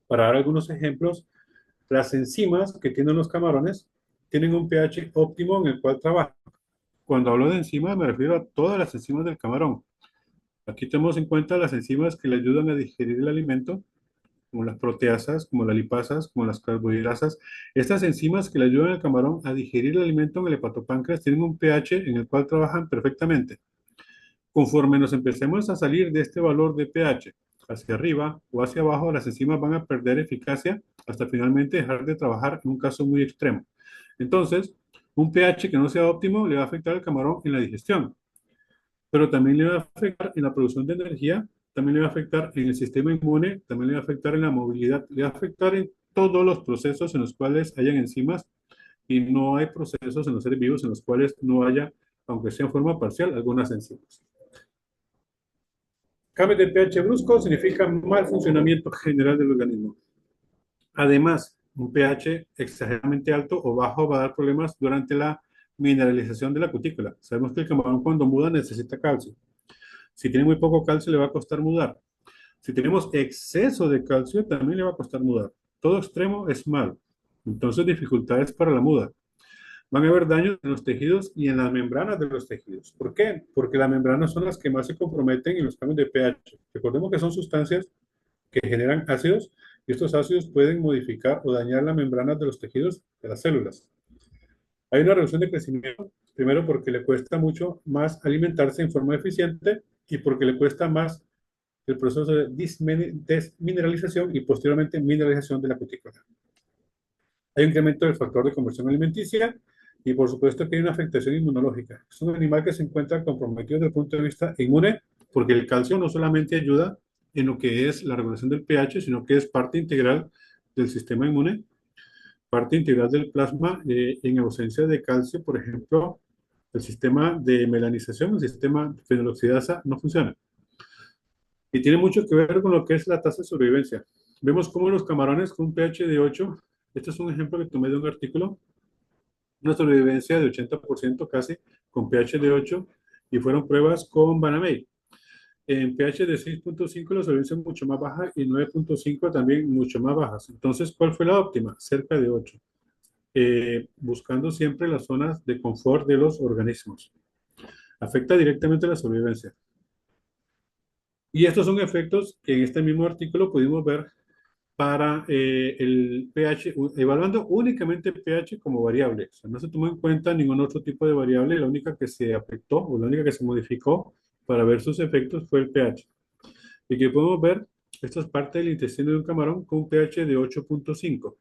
Para dar algunos ejemplos, las enzimas que tienen los camarones tienen un pH óptimo en el cual trabajan. Cuando hablo de enzimas me refiero a todas las enzimas del camarón. Aquí tenemos en cuenta las enzimas que le ayudan a digerir el alimento, como las proteasas, como las lipasas, como las carbohidrasas. Estas enzimas que le ayudan al camarón a digerir el alimento en el hepatopáncreas tienen un pH en el cual trabajan perfectamente. Conforme nos empecemos a salir de este valor de pH hacia arriba o hacia abajo, las enzimas van a perder eficacia hasta finalmente dejar de trabajar en un caso muy extremo. Entonces, un pH que no sea óptimo le va a afectar al camarón en la digestión, pero también le va a afectar en la producción de energía, también le va a afectar en el sistema inmune, también le va a afectar en la movilidad, le va a afectar en todos los procesos en los cuales hayan enzimas y no hay procesos en los seres vivos en los cuales no haya, aunque sea en forma parcial, algunas enzimas. Cambio de pH brusco significa mal funcionamiento general del organismo. Además, un pH exageradamente alto o bajo va a dar problemas durante la mineralización de la cutícula. Sabemos que el camarón cuando muda necesita calcio. Si tiene muy poco calcio le va a costar mudar. Si tenemos exceso de calcio también le va a costar mudar. Todo extremo es malo. Entonces dificultades para la muda. Van a haber daños en los tejidos y en las membranas de los tejidos. ¿Por qué? Porque las membranas son las que más se comprometen en los cambios de pH. Recordemos que son sustancias que generan ácidos y estos ácidos pueden modificar o dañar las membranas de los tejidos de las células. Hay una reducción de crecimiento, primero porque le cuesta mucho más alimentarse en forma eficiente y porque le cuesta más el proceso de desmineralización y posteriormente mineralización de la cutícula. Hay un incremento del factor de conversión alimenticia y por supuesto que hay una afectación inmunológica. Es un animal que se encuentra comprometido desde el punto de vista inmune porque el calcio no solamente ayuda en lo que es la regulación del pH, sino que es parte integral del sistema inmune, parte integral del plasma. En ausencia de calcio, por ejemplo, el sistema de melanización, el sistema de fenoloxidasa no funciona. Y tiene mucho que ver con lo que es la tasa de sobrevivencia. Vemos cómo los camarones con un pH de 8, este es un ejemplo que tomé de un artículo, una sobrevivencia de 80% casi, con pH de 8, y fueron pruebas con Banamey. En pH de 6.5 la solvencia es mucho más baja y 9.5 también mucho más bajas. Entonces, ¿cuál fue la óptima? Cerca de 8. Buscando siempre las zonas de confort de los organismos. Afecta directamente la sobrevivencia. Y estos son efectos que en este mismo artículo pudimos ver para el pH, evaluando únicamente pH como variable. O sea, no se tomó en cuenta ningún otro tipo de variable, la única que se afectó o la única que se modificó para ver sus efectos fue el pH. Y que podemos ver, esto es parte del intestino de un camarón con un pH de 8.5.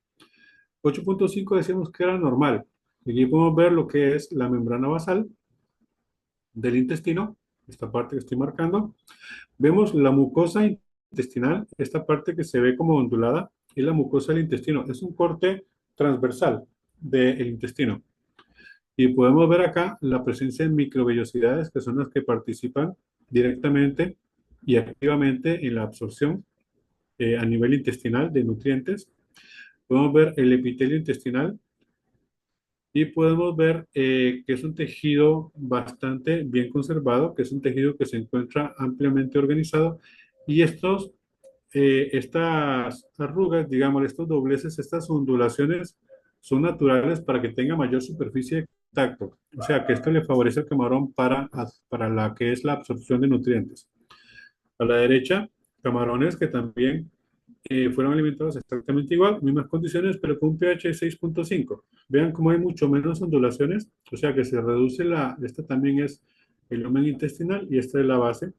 8.5 decíamos que era normal. Y aquí podemos ver lo que es la membrana basal del intestino, esta parte que estoy marcando. Vemos la mucosa intestinal, esta parte que se ve como ondulada, es la mucosa del intestino. Es un corte transversal del intestino. Y podemos ver acá la presencia de microvellosidades, que son las que participan directamente y activamente en la absorción a nivel intestinal de nutrientes. Podemos ver el epitelio intestinal y podemos ver que es un tejido bastante bien conservado, que es un tejido que se encuentra ampliamente organizado y estas arrugas, digamos, estos dobleces, estas ondulaciones son naturales para que tenga mayor superficie de contacto. O sea, que esto le favorece al camarón para la que es la absorción de nutrientes. A la derecha, camarones que también fueron alimentados exactamente igual, mismas condiciones, pero con un pH de 6.5. Vean cómo hay mucho menos ondulaciones, o sea que se reduce esta también es el lumen intestinal y esta es la base.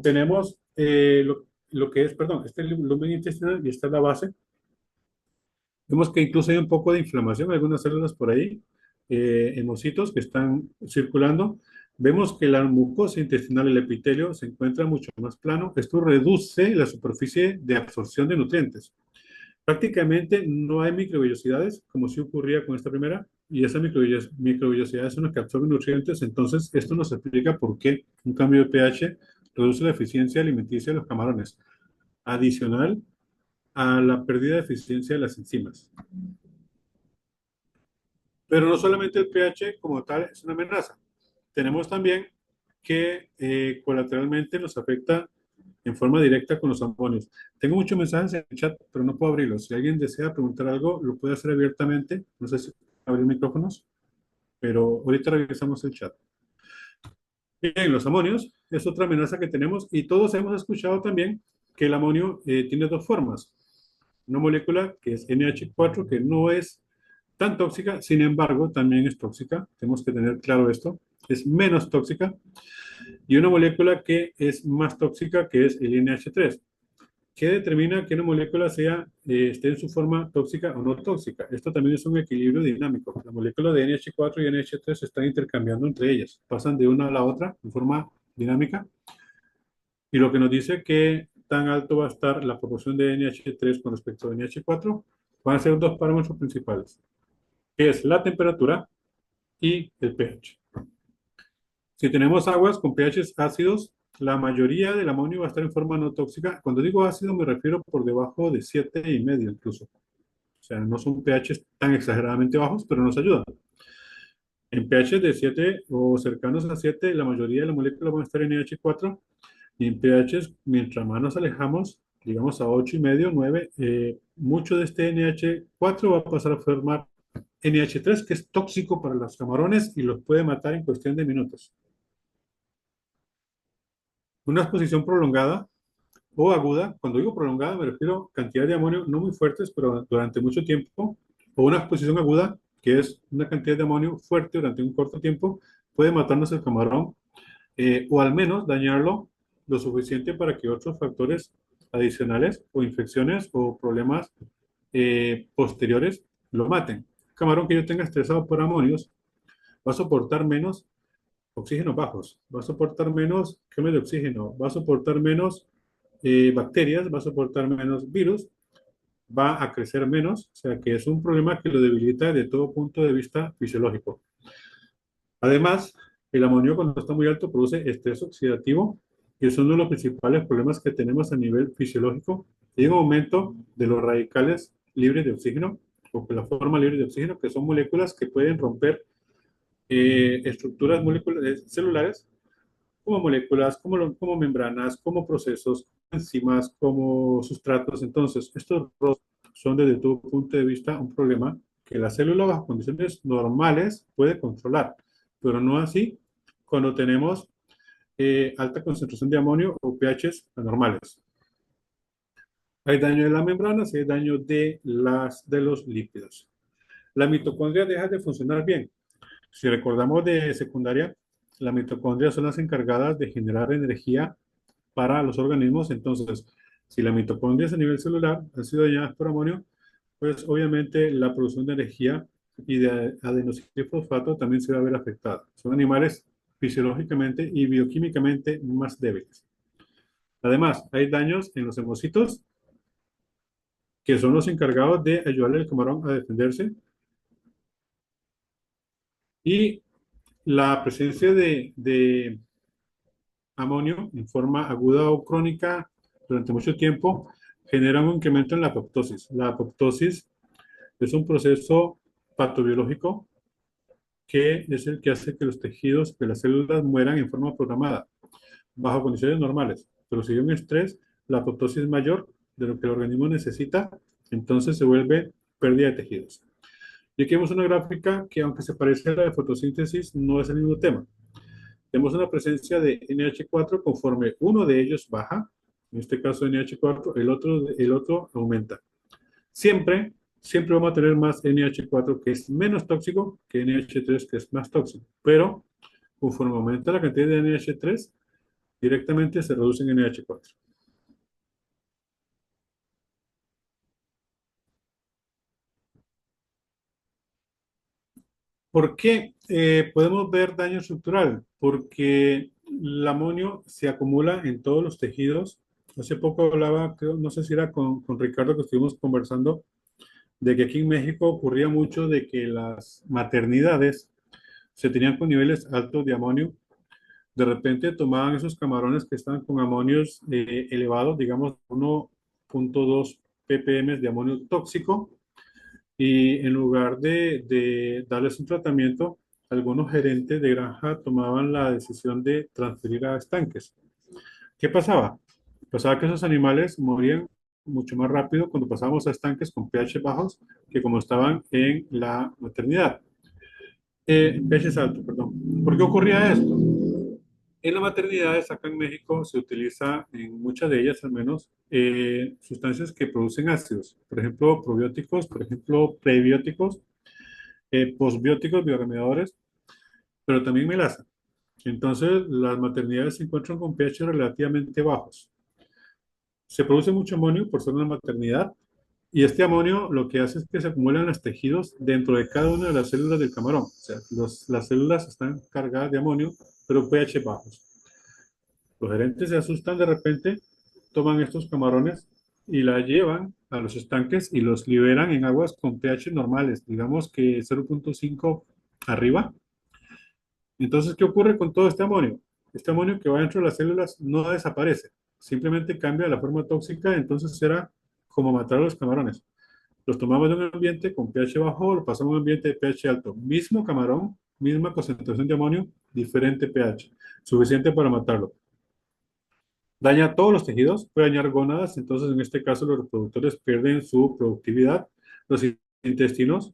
Tenemos lo que es, perdón, este es el lumen intestinal y esta es la base. Vemos que incluso hay un poco de inflamación, algunas células por ahí, hemocitos que están circulando. Vemos que la mucosa intestinal, el epitelio, se encuentra mucho más plano. Esto reduce la superficie de absorción de nutrientes. Prácticamente no hay microvellosidades, como sí ocurría con esta primera, y esas microvellosidades son las que absorben nutrientes. Entonces, esto nos explica por qué un cambio de pH reduce la eficiencia alimenticia de los camarones. Adicional a la pérdida de eficiencia de las enzimas. Pero no solamente el pH como tal es una amenaza. Tenemos también que colateralmente nos afecta en forma directa con los amonios. Tengo muchos mensajes en el chat, pero no puedo abrirlos. Si alguien desea preguntar algo, lo puede hacer abiertamente. No sé si abrir micrófonos, pero ahorita regresamos al chat. Bien, los amonios es otra amenaza que tenemos y todos hemos escuchado también que el amonio tiene dos formas. Una molécula que es NH4, que no es tan tóxica, sin embargo, también es tóxica. Tenemos que tener claro esto. Es menos tóxica. Y una molécula que es más tóxica, que es el NH3. ¿Qué determina que una molécula esté en su forma tóxica o no tóxica? Esto también es un equilibrio dinámico. La molécula de NH4 y NH3 se están intercambiando entre ellas. Pasan de una a la otra en forma dinámica. Y lo que nos dice que tan alto va a estar la proporción de NH3 con respecto a NH4 van a ser dos parámetros principales, que es la temperatura y el pH. Si tenemos aguas con pHs ácidos, la mayoría del amonio va a estar en forma no tóxica. Cuando digo ácido me refiero por debajo de 7,5 incluso. O sea, no son pHs tan exageradamente bajos, pero nos ayudan. En pH de 7 o cercanos a 7, la mayoría de las moléculas van a estar en NH4. Y en pHs, mientras más nos alejamos, digamos a 8,5, 9, mucho de este NH4 va a pasar a formar NH3, que es tóxico para los camarones y los puede matar en cuestión de minutos. Una exposición prolongada o aguda, cuando digo prolongada me refiero a cantidad de amonio no muy fuertes, pero durante mucho tiempo, o una exposición aguda, que es una cantidad de amonio fuerte durante un corto tiempo, puede matarnos el camarón o al menos dañarlo lo suficiente para que otros factores adicionales o infecciones o problemas posteriores lo maten. El camarón que yo tenga estresado por amonios va a soportar menos oxígenos bajos, va a soportar menos quema de oxígeno, va a soportar menos bacterias, va a soportar menos virus, va a crecer menos, o sea que es un problema que lo debilita de todo punto de vista fisiológico. Además, el amonio cuando está muy alto produce estrés oxidativo y es uno de los principales problemas que tenemos a nivel fisiológico. Hay un aumento de los radicales libres de oxígeno o la forma libre de oxígeno, que son moléculas que pueden romper estructuras celulares como moléculas, como membranas, como procesos, enzimas, como sustratos. Entonces, estos roles son desde tu punto de vista un problema que la célula bajo condiciones normales puede controlar, pero no así cuando tenemos alta concentración de amonio o pHs anormales. Hay daño de las membranas y hay daño de los lípidos. La mitocondria deja de funcionar bien. Si recordamos de secundaria, las mitocondrias son las encargadas de generar energía para los organismos. Entonces, si las mitocondrias a nivel celular han sido dañadas por amonio, pues obviamente la producción de energía y de adenosínfosfato también se va a ver afectada. Son animales fisiológicamente y bioquímicamente más débiles. Además, hay daños en los hemocitos, que son los encargados de ayudarle al camarón a defenderse. Y la presencia de amonio en forma aguda o crónica durante mucho tiempo genera un incremento en la apoptosis. La apoptosis es un proceso patobiológico que es el que hace que los tejidos, que las células mueran en forma programada, bajo condiciones normales. Pero si hay un estrés, la apoptosis es mayor de lo que el organismo necesita, entonces se vuelve pérdida de tejidos. Y aquí vemos una gráfica que, aunque se parece a la de fotosíntesis, no es el mismo tema. Tenemos una presencia de NH4 conforme uno de ellos baja, en este caso NH4, el otro aumenta. Siempre vamos a tener más NH4 que es menos tóxico que NH3 que es más tóxico, pero conforme aumenta la cantidad de NH3, directamente se reduce en NH4. ¿Por qué podemos ver daño estructural? Porque el amonio se acumula en todos los tejidos. Hace poco hablaba, creo, no sé si era con Ricardo que estuvimos conversando, de que aquí en México ocurría mucho de que las maternidades se tenían con niveles altos de amonio. De repente tomaban esos camarones que estaban con amonios elevados, digamos 1.2 ppm de amonio tóxico, y en lugar de darles un tratamiento, algunos gerentes de granja tomaban la decisión de transferir a estanques. ¿Qué pasaba? Pasaba que esos animales morían mucho más rápido cuando pasábamos a estanques con pH bajos que como estaban en la maternidad. pH alto, perdón. ¿Por qué ocurría esto? En las maternidades, acá en México, se utiliza, en muchas de ellas al menos, sustancias que producen ácidos. Por ejemplo, probióticos, por ejemplo, prebióticos, posbióticos, bioremediadores, pero también melaza. Entonces, las maternidades se encuentran con pH relativamente bajos. Se produce mucho amonio por ser una maternidad y este amonio lo que hace es que se acumulan los tejidos dentro de cada una de las células del camarón. O sea, las células están cargadas de amonio, pero pH bajos. Los gerentes se asustan de repente, toman estos camarones y la llevan a los estanques y los liberan en aguas con pH normales, digamos que 0.5 arriba. Entonces, ¿qué ocurre con todo este amonio? Este amonio que va dentro de las células no desaparece, simplemente cambia la forma tóxica, entonces será como matar a los camarones. Los tomamos de un ambiente con pH bajo, lo pasamos a un ambiente de pH alto. Mismo camarón, misma concentración de amonio, diferente pH, suficiente para matarlo. Daña todos los tejidos, puede dañar gónadas, entonces en este caso los reproductores pierden su productividad, los intestinos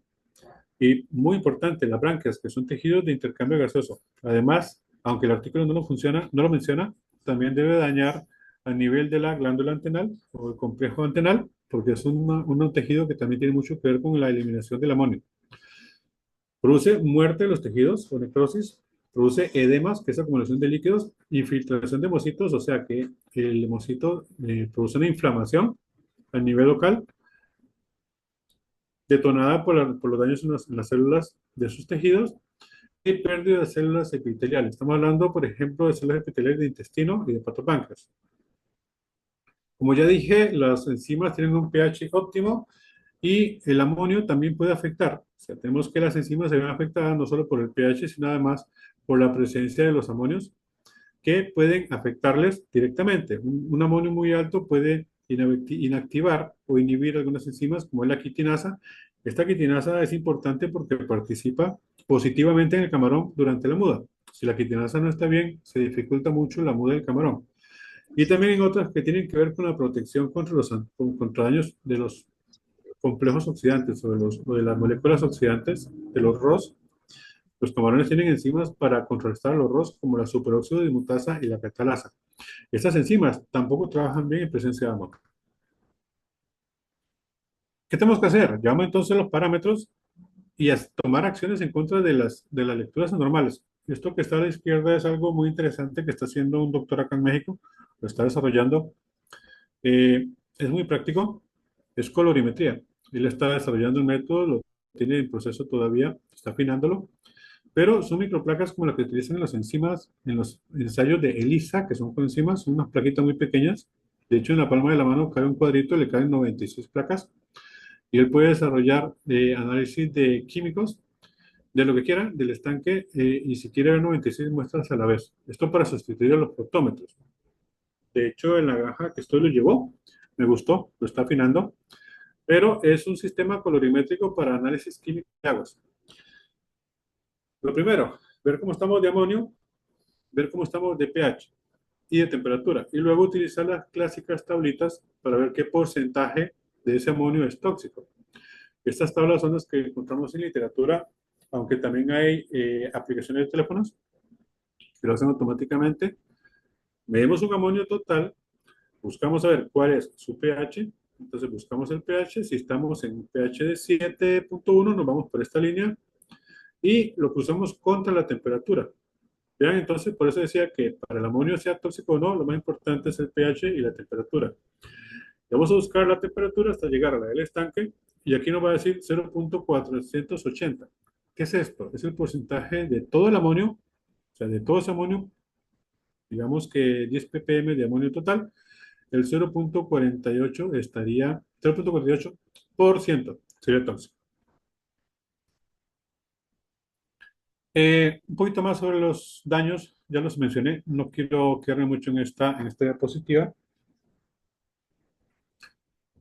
y, muy importante, las branquias, que son tejidos de intercambio gaseoso. Además, aunque el artículo no lo menciona, también debe dañar a nivel de la glándula antenal o el complejo antenal, porque es un tejido que también tiene mucho que ver con la eliminación del amonio. Produce muerte de los tejidos o necrosis, produce edemas, que es acumulación de líquidos, infiltración de hemocitos, o sea que el hemocito produce una inflamación a nivel local, detonada por los daños en las células de sus tejidos y pérdida de células epiteliales. Estamos hablando, por ejemplo, de células epiteliales de intestino y de patopáncreas. Como ya dije, las enzimas tienen un pH óptimo y el amonio también puede afectar. O sea, tenemos que las enzimas se ven afectadas no solo por el pH, sino además por la presencia de los amonios que pueden afectarles directamente. Un amonio muy alto puede inactivar o inhibir algunas enzimas, como es la quitinasa. Esta quitinasa es importante porque participa positivamente en el camarón durante la muda. O Si la quitinasa no está bien, se dificulta mucho la muda del camarón. Y también en otras que tienen que ver con la protección contra daños de los complejos oxidantes o de las moléculas oxidantes de los ROS. Los camarones tienen enzimas para contrarrestar los ROS como la superóxido dismutasa y la catalasa. Estas enzimas tampoco trabajan bien en presencia de amor. ¿Qué tenemos que hacer? Llevamos entonces los parámetros y a tomar acciones en contra de las lecturas anormales. Esto que está a la izquierda es algo muy interesante que está haciendo un doctor acá en México, lo está desarrollando. Es muy práctico, es colorimetría. Él está desarrollando un método, lo tiene en proceso todavía, está afinándolo, pero son microplacas como las que utilizan en las enzimas, en los ensayos de ELISA, que son coenzimas, son unas plaquitas muy pequeñas. De hecho, en la palma de la mano cae un cuadrito y le caen 96 placas. Y él puede desarrollar análisis de químicos, de lo que quiera, del estanque, y si quiere ver 96 muestras a la vez. Esto para sustituir a los protómetros. De hecho, en la caja que estoy lo llevó, me gustó, lo está afinando, pero es un sistema colorimétrico para análisis químico de aguas. Lo primero, ver cómo estamos de amonio, ver cómo estamos de pH y de temperatura, y luego utilizar las clásicas tablitas para ver qué porcentaje de ese amonio es tóxico. Estas tablas son las que encontramos en literatura, aunque también hay aplicaciones de teléfonos que lo hacen automáticamente. Medimos un amonio total, buscamos saber cuál es su pH, entonces buscamos el pH, si estamos en pH de 7.1 nos vamos por esta línea y lo cruzamos contra la temperatura. Vean, entonces, por eso decía que para el amonio sea tóxico o no, lo más importante es el pH y la temperatura. Vamos a buscar la temperatura hasta llegar a la del estanque y aquí nos va a decir 0.480. ¿Qué es esto? Es el porcentaje de todo el amonio, o sea, de todo ese amonio, digamos que 10 ppm de amonio total, el 0.48 estaría, 0.48% sería tóxico. Un poquito más sobre los daños, ya los mencioné, no quiero quedarme mucho en esta diapositiva,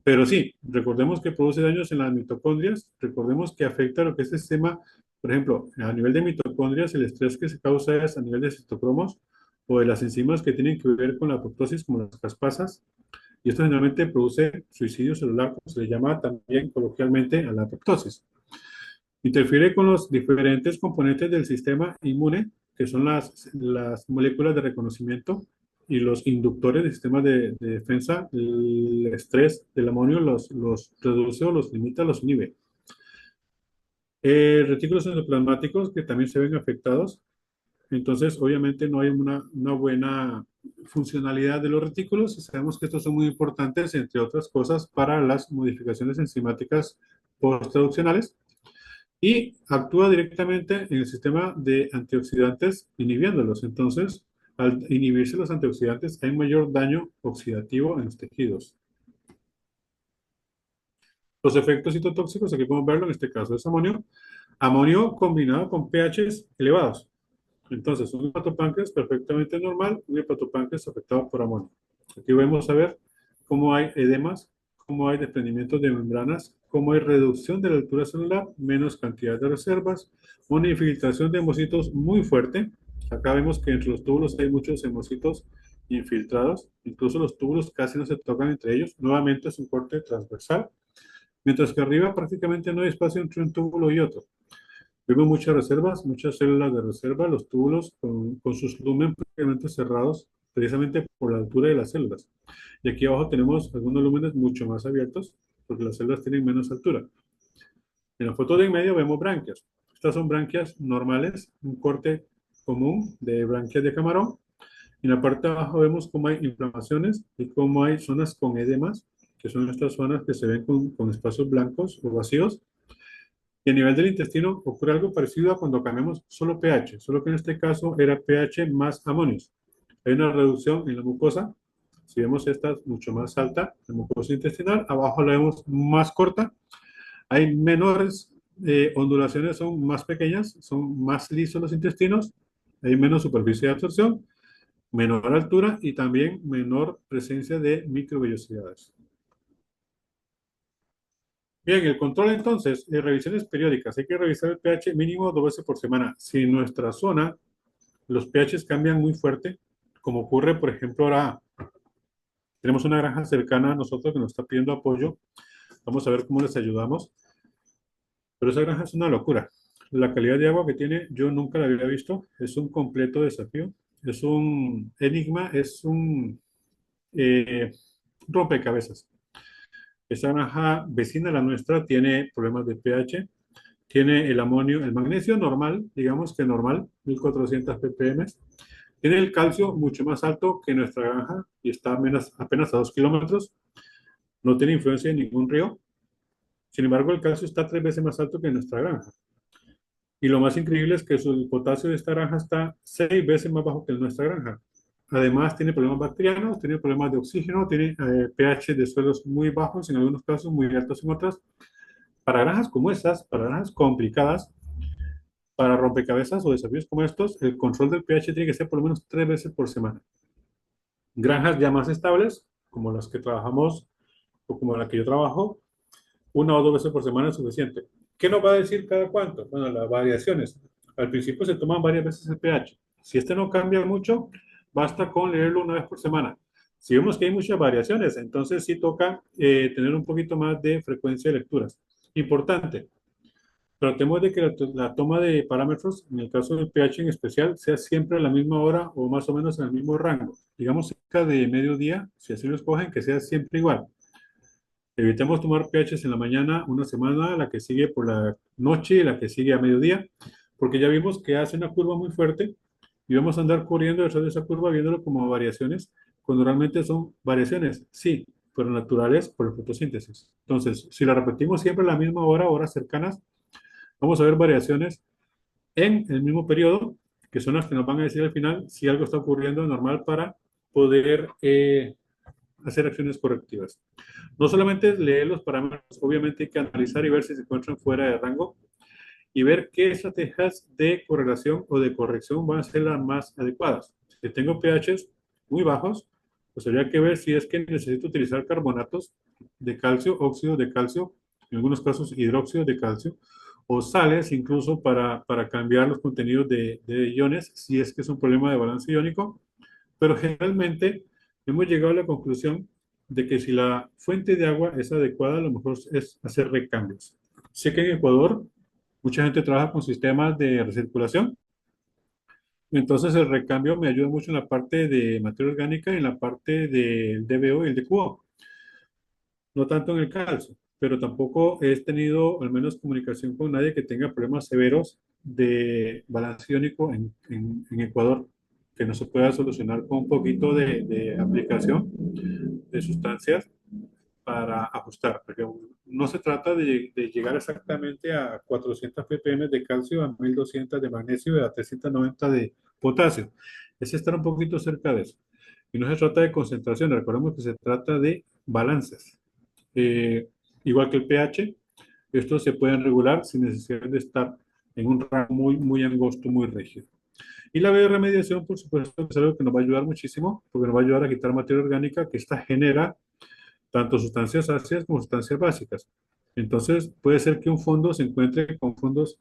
pero sí, recordemos que produce daños en las mitocondrias, recordemos que afecta lo que es el sistema, por ejemplo, a nivel de mitocondrias, el estrés que se causa es a nivel de citocromos o de las enzimas que tienen que ver con la apoptosis, como las caspasas, y esto generalmente produce suicidio celular, como se le llama también coloquialmente a la apoptosis. Interfiere con los diferentes componentes del sistema inmune, que son las moléculas de reconocimiento y los inductores del sistema de defensa. El estrés del amonio los reduce o los limita, los inhibe. Retículos endoplasmáticos que también se ven afectados. Entonces, obviamente no hay una buena funcionalidad de los retículos y sabemos que estos son muy importantes, entre otras cosas, para las modificaciones enzimáticas posttraduccionales y actúa directamente en el sistema de antioxidantes inhibiéndolos. Entonces, al inhibirse los antioxidantes, hay mayor daño oxidativo en los tejidos. Los efectos citotóxicos, aquí podemos verlo, en este caso es amonio. Amonio combinado con pHs elevados. Entonces, un hepatopáncreas perfectamente normal, un hepatopáncreas afectado por amonio. Aquí vamos a ver cómo hay edemas, cómo hay desprendimientos de membranas, cómo hay reducción de la altura celular, menos cantidad de reservas, una infiltración de hemocitos muy fuerte. Acá vemos que entre los túbulos hay muchos hemocitos infiltrados, incluso los túbulos casi no se tocan entre ellos. Nuevamente es un corte transversal, mientras que arriba prácticamente no hay espacio entre un túbulo y otro. Vemos muchas reservas, muchas células de reserva, los túbulos con sus lumen prácticamente cerrados, precisamente por la altura de las células. Y aquí abajo tenemos algunos lúmenes mucho más abiertos, porque las células tienen menos altura. En la foto de en medio vemos branquias. Estas son branquias normales, un corte común de branquias de camarón. En la parte de abajo vemos cómo hay inflamaciones y cómo hay zonas con edemas, que son estas zonas que se ven con espacios blancos o vacíos. Y a nivel del intestino ocurre algo parecido a cuando cambiamos solo pH, solo que en este caso era pH más amonios. Hay una reducción en la mucosa. Si vemos esta es mucho más alta, la mucosa intestinal, abajo la vemos más corta. Hay menores ondulaciones, son más pequeñas, son más lisos los intestinos, hay menos superficie de absorción, menor altura y también menor presencia de microvellosidades. Bien, el control entonces, revisiones periódicas. Hay que revisar el pH mínimo 2 veces por semana. Si nuestra zona los pHs cambian muy fuerte, como ocurre, por ejemplo, ahora tenemos una granja cercana a nosotros que nos está pidiendo apoyo. Vamos a ver cómo les ayudamos. Pero esa granja es una locura. La calidad de agua que tiene, yo nunca la había visto. Es un completo desafío. Es un enigma, es un rompecabezas. Esa granja vecina a la nuestra tiene problemas de pH, tiene el amonio, el magnesio normal, digamos que normal, 1400 ppm. Tiene el calcio mucho más alto que nuestra granja y está apenas a 2 kilómetros. No tiene influencia en ningún río. Sin embargo, el calcio está 3 veces más alto que en nuestra granja. Y lo más increíble es que el potasio de esta granja está 6 veces más bajo que en nuestra granja. Además, tiene problemas bacterianos, tiene problemas de oxígeno, tiene pH de suelos muy bajos, en algunos casos muy altos en otras. Para granjas como estas, para granjas complicadas, para rompecabezas o desafíos como estos, el control del pH tiene que ser por lo menos 3 veces por semana. Granjas ya más estables, como las que trabajamos o como la que yo trabajo, 1 o 2 veces por semana es suficiente. ¿Qué nos va a decir cada cuánto? Bueno, las variaciones. Al principio se toman varias veces el pH. Si este no cambia mucho, basta con leerlo 1 vez por semana. Si vemos que hay muchas variaciones, entonces sí toca tener un poquito más de frecuencia de lecturas. Importante, tratemos de que la toma de parámetros, en el caso del pH en especial, sea siempre a la misma hora o más o menos en el mismo rango. Digamos cerca de mediodía, si así lo escogen, que sea siempre igual. Evitemos tomar pHs en la mañana una semana, la que sigue por la noche y la que sigue a mediodía, porque ya vimos que hace una curva muy fuerte y vamos a andar corriendo detrás de esa curva viéndolo como variaciones, cuando realmente son variaciones, sí, pero naturales por la fotosíntesis. Entonces, si la repetimos siempre a la misma hora, horas cercanas, vamos a ver variaciones en el mismo periodo, que son las que nos van a decir al final si algo está ocurriendo normal para poder hacer acciones correctivas. No solamente leer los parámetros, obviamente hay que analizar y ver si se encuentran fuera de rango y ver qué estrategias de correlación o de corrección van a ser las más adecuadas. Si tengo pHs muy bajos, pues habría que ver si es que necesito utilizar carbonatos de calcio, óxido de calcio, en algunos casos hidróxido de calcio, o sales incluso para cambiar los contenidos de iones, si es que es un problema de balance iónico. Pero generalmente hemos llegado a la conclusión de que si la fuente de agua es adecuada, lo mejor es hacer recambios. Sé que en Ecuador mucha gente trabaja con sistemas de recirculación, entonces el recambio me ayuda mucho en la parte de materia orgánica y en la parte del DBO y el DQO. No tanto en el calcio, pero tampoco he tenido al menos comunicación con nadie que tenga problemas severos de balance iónico en Ecuador, que no se pueda solucionar con un poquito de aplicación de sustancias para ajustar, porque no se trata de llegar exactamente a 400 ppm de calcio, a 1200 de magnesio y a 390 de potasio. Es estar un poquito cerca de eso. Y no se trata de concentración, recordemos que se trata de balances. Igual que el pH, estos se pueden regular sin necesidad de estar en un rango muy angosto, muy rígido. Y la bioremediación, por supuesto, es algo que nos va a ayudar muchísimo, porque nos va a ayudar a quitar materia orgánica que esta genera tanto sustancias ácidas como sustancias básicas. Entonces, puede ser que un fondo se encuentre con fondos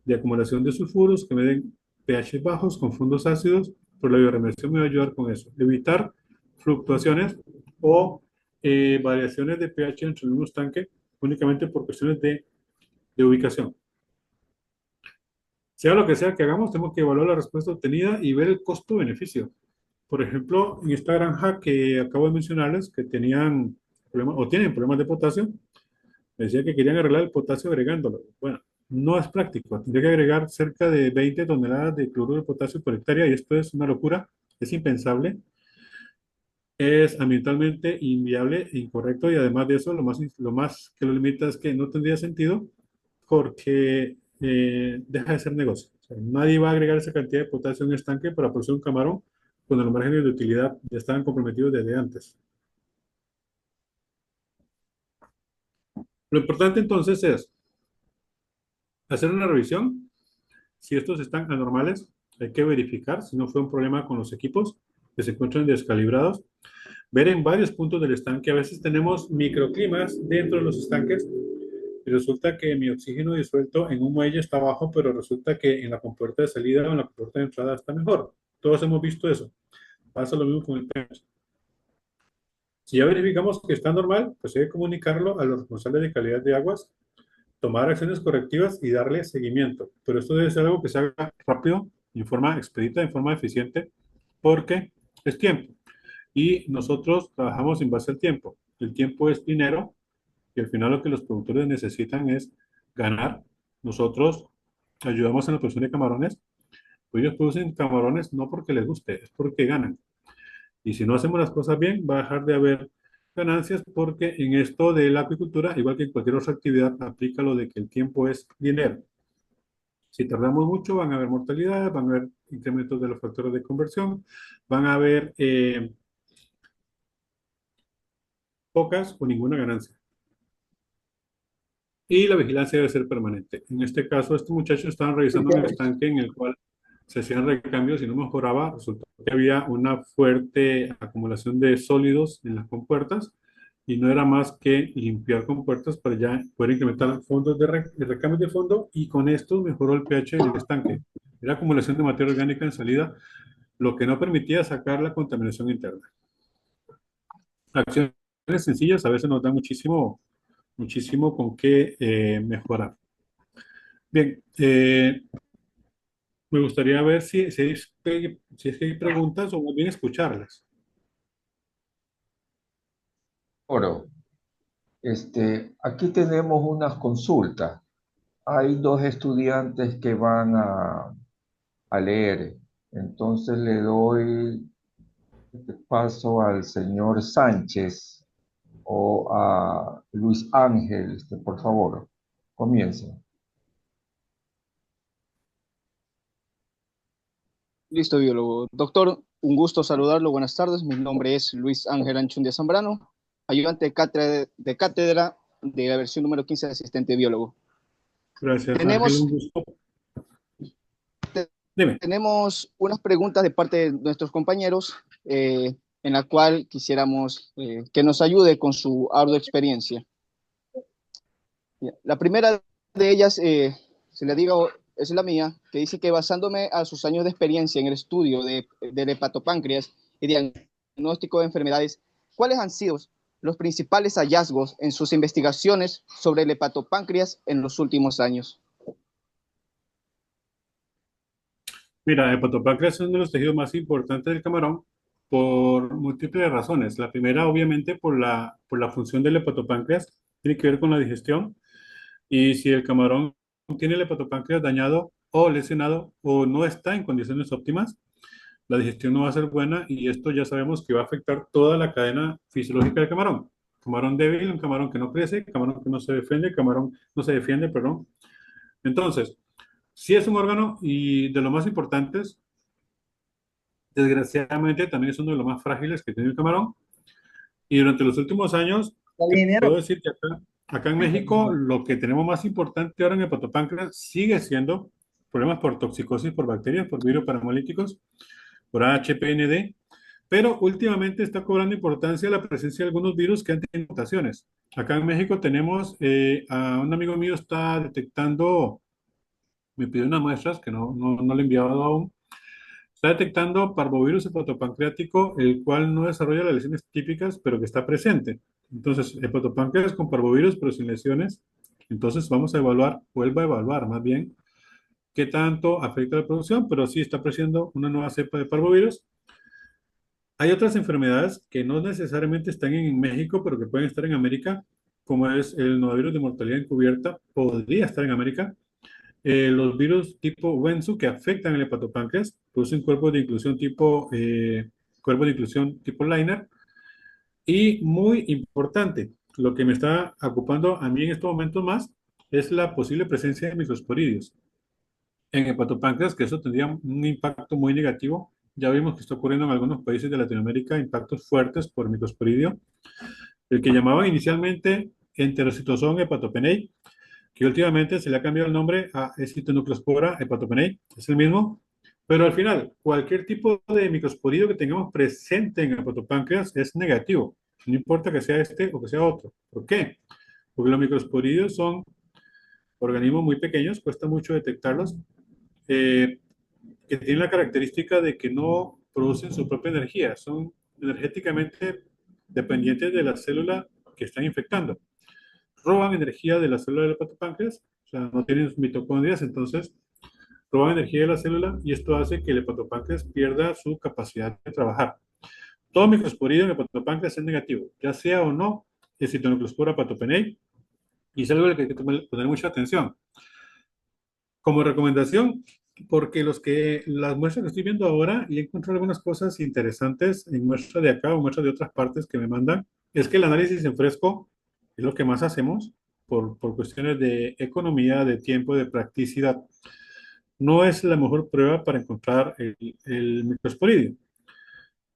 de acumulación de sulfuros que me den pH bajos con fondos ácidos, pero la bioremediación me va a ayudar con eso. Evitar fluctuaciones o variaciones de pH entre el mismo estanque únicamente por cuestiones de ubicación. Sea lo que sea que hagamos, tenemos que evaluar la respuesta obtenida y ver el costo-beneficio. Por ejemplo, en esta granja que acabo de mencionarles, que tenían problemas o tienen problemas de potasio, me decía que querían arreglar el potasio agregándolo. Bueno, no es práctico. Tendría que agregar cerca de 20 toneladas de cloruro de potasio por hectárea y esto es una locura, es impensable, es ambientalmente inviable e incorrecto y además de eso, lo más que lo limita es que no tendría sentido porque deja de ser negocio. O sea, nadie va a agregar esa cantidad de potasio en un estanque para producir un camarón cuando los márgenes de utilidad ya estaban comprometidos desde antes. Lo importante entonces es hacer una revisión. Si estos están anormales, hay que verificar si no fue un problema con los equipos que se encuentran descalibrados. Ver en varios puntos del estanque. A veces tenemos microclimas dentro de los estanques. y resulta que mi oxígeno disuelto en un muelle está bajo, pero resulta que en la compuerta de salida o en la compuerta de entrada está mejor. Todos hemos visto eso. Pasa lo mismo con el pH. Si ya verificamos que está normal, pues hay que comunicarlo a los responsables de calidad de aguas, tomar acciones correctivas y darle seguimiento. Pero esto debe ser algo que se haga rápido, en forma expedita, en forma eficiente, porque es tiempo. Y nosotros trabajamos en base al tiempo. El tiempo es dinero y al final lo que los productores necesitan es ganar. Nosotros ayudamos en la producción de camarones, pues ellos producen camarones no porque les guste, es porque ganan. Y si no hacemos las cosas bien, va a dejar de haber ganancias porque en esto de la acuicultura, igual que en cualquier otra actividad, aplica lo de que el tiempo es dinero. Si tardamos mucho, van a haber mortalidades, van a haber incrementos de los factores de conversión, van a haber pocas o ninguna ganancia. Y la vigilancia debe ser permanente. En este caso, estos muchachos estaban revisando un estanque en el cual se hacían recambios y no mejoraba. Resultó que había una fuerte acumulación de sólidos en las compuertas y no era más que limpiar compuertas para ya poder incrementar fondos de recambio de fondo, y con esto mejoró el pH del estanque. Era acumulación de materia orgánica en salida, lo que no permitía sacar la contaminación interna. Acciones sencillas a veces nos dan muchísimo con qué mejorar. Bien, me gustaría ver si es que hay preguntas o más bien escucharlas. Oro, aquí tenemos unas consultas. Hay dos estudiantes que van a leer. Entonces le doy paso al señor Sánchez o a Luis Ángel, por favor, comiencen. Listo, biólogo. Doctor, un gusto saludarlo. Buenas tardes. Mi nombre es Luis Ángel Anchundia Zambrano, ayudante de cátedra de la versión número 15 de asistente biólogo. Gracias, Tenemos, Ángel, un gusto. Dime. Tenemos unas preguntas de parte de nuestros compañeros en la cual quisiéramos que nos ayude con su ardua experiencia. La primera de ellas, se le digo, es la mía, que dice que basándome a sus años de experiencia en el estudio del hepatopáncreas y diagnóstico de enfermedades, ¿cuáles han sido los principales hallazgos en sus investigaciones sobre el hepatopáncreas en los últimos años? Mira, el hepatopáncreas es uno de los tejidos más importantes del camarón por múltiples razones. La primera, obviamente, por la función del hepatopáncreas, tiene que ver con la digestión. Y si el camarón tiene el hepatopáncreas dañado o lesionado o no está en condiciones óptimas, la digestión no va a ser buena, y esto ya sabemos que va a afectar toda la cadena fisiológica del camarón. Camarón débil, un camarón que no crece, camarón que no se defiende, camarón no se defiende, perdón. Entonces, si es un órgano y de los más importantes, desgraciadamente también es uno de los más frágiles que tiene el camarón. Y durante los últimos años, puedo decir que acá en México, lo que tenemos más importante ahora en el hepatopáncreas sigue siendo problemas por toxicosis por bacterias, por virus paramolíticos, por HPND, pero últimamente está cobrando importancia la presencia de algunos virus que han tenido mutaciones. Acá en México tenemos, a un amigo mío está detectando, me pidió unas muestras que no le he enviado aún, está detectando parvovirus hepatopancreático, el cual no desarrolla las lesiones típicas, pero que está presente. Entonces, hepatopáncreas con parvovirus, pero sin lesiones. Entonces, vamos a evaluar, vuelvo a evaluar más bien, qué tanto afecta la producción, pero sí está apareciendo una nueva cepa de parvovirus. Hay otras enfermedades que no necesariamente están en México, pero que pueden estar en América, como es el novavirus de mortalidad encubierta, podría estar en América. Los virus tipo Wensu que afectan el hepatopáncreas producen cuerpos de inclusión tipo Liner. Y muy importante, lo que me está ocupando a mí en estos momentos más es la posible presencia de microsporidios en hepatopáncreas, que eso tendría un impacto muy negativo. Ya vimos que está ocurriendo en algunos países de Latinoamérica impactos fuertes por microsporidio. El que llamaban inicialmente enterocitosón hepatopenei, que últimamente se le ha cambiado el nombre a Escistonucleospora hepatopenei, es el mismo, pero al final, cualquier tipo de microsporidio que tengamos presente en el hepatopáncreas es negativo, no importa que sea este o que sea otro. ¿Por qué? Porque los microsporidios son organismos muy pequeños, cuesta mucho detectarlos, que tienen la característica de que no producen su propia energía, son energéticamente dependientes de la célula que están infectando. Roban energía de la célula del hepatopáncreas, o sea, no tienen mitocondrias, entonces roban energía de la célula y esto hace que el hepatopáncreas pierda su capacidad de trabajar. Todo microsporidio en el hepatopáncreas es negativo, ya sea o no el Cytomicrospora patopenei, y es algo al que hay que poner mucha atención. Como recomendación, porque las muestras que estoy viendo ahora, y he encontrado algunas cosas interesantes en muestras de acá o muestras de otras partes que me mandan, es que el análisis en fresco es lo que más hacemos por cuestiones de economía, de tiempo, de practicidad. No es la mejor prueba para encontrar el microsporidio.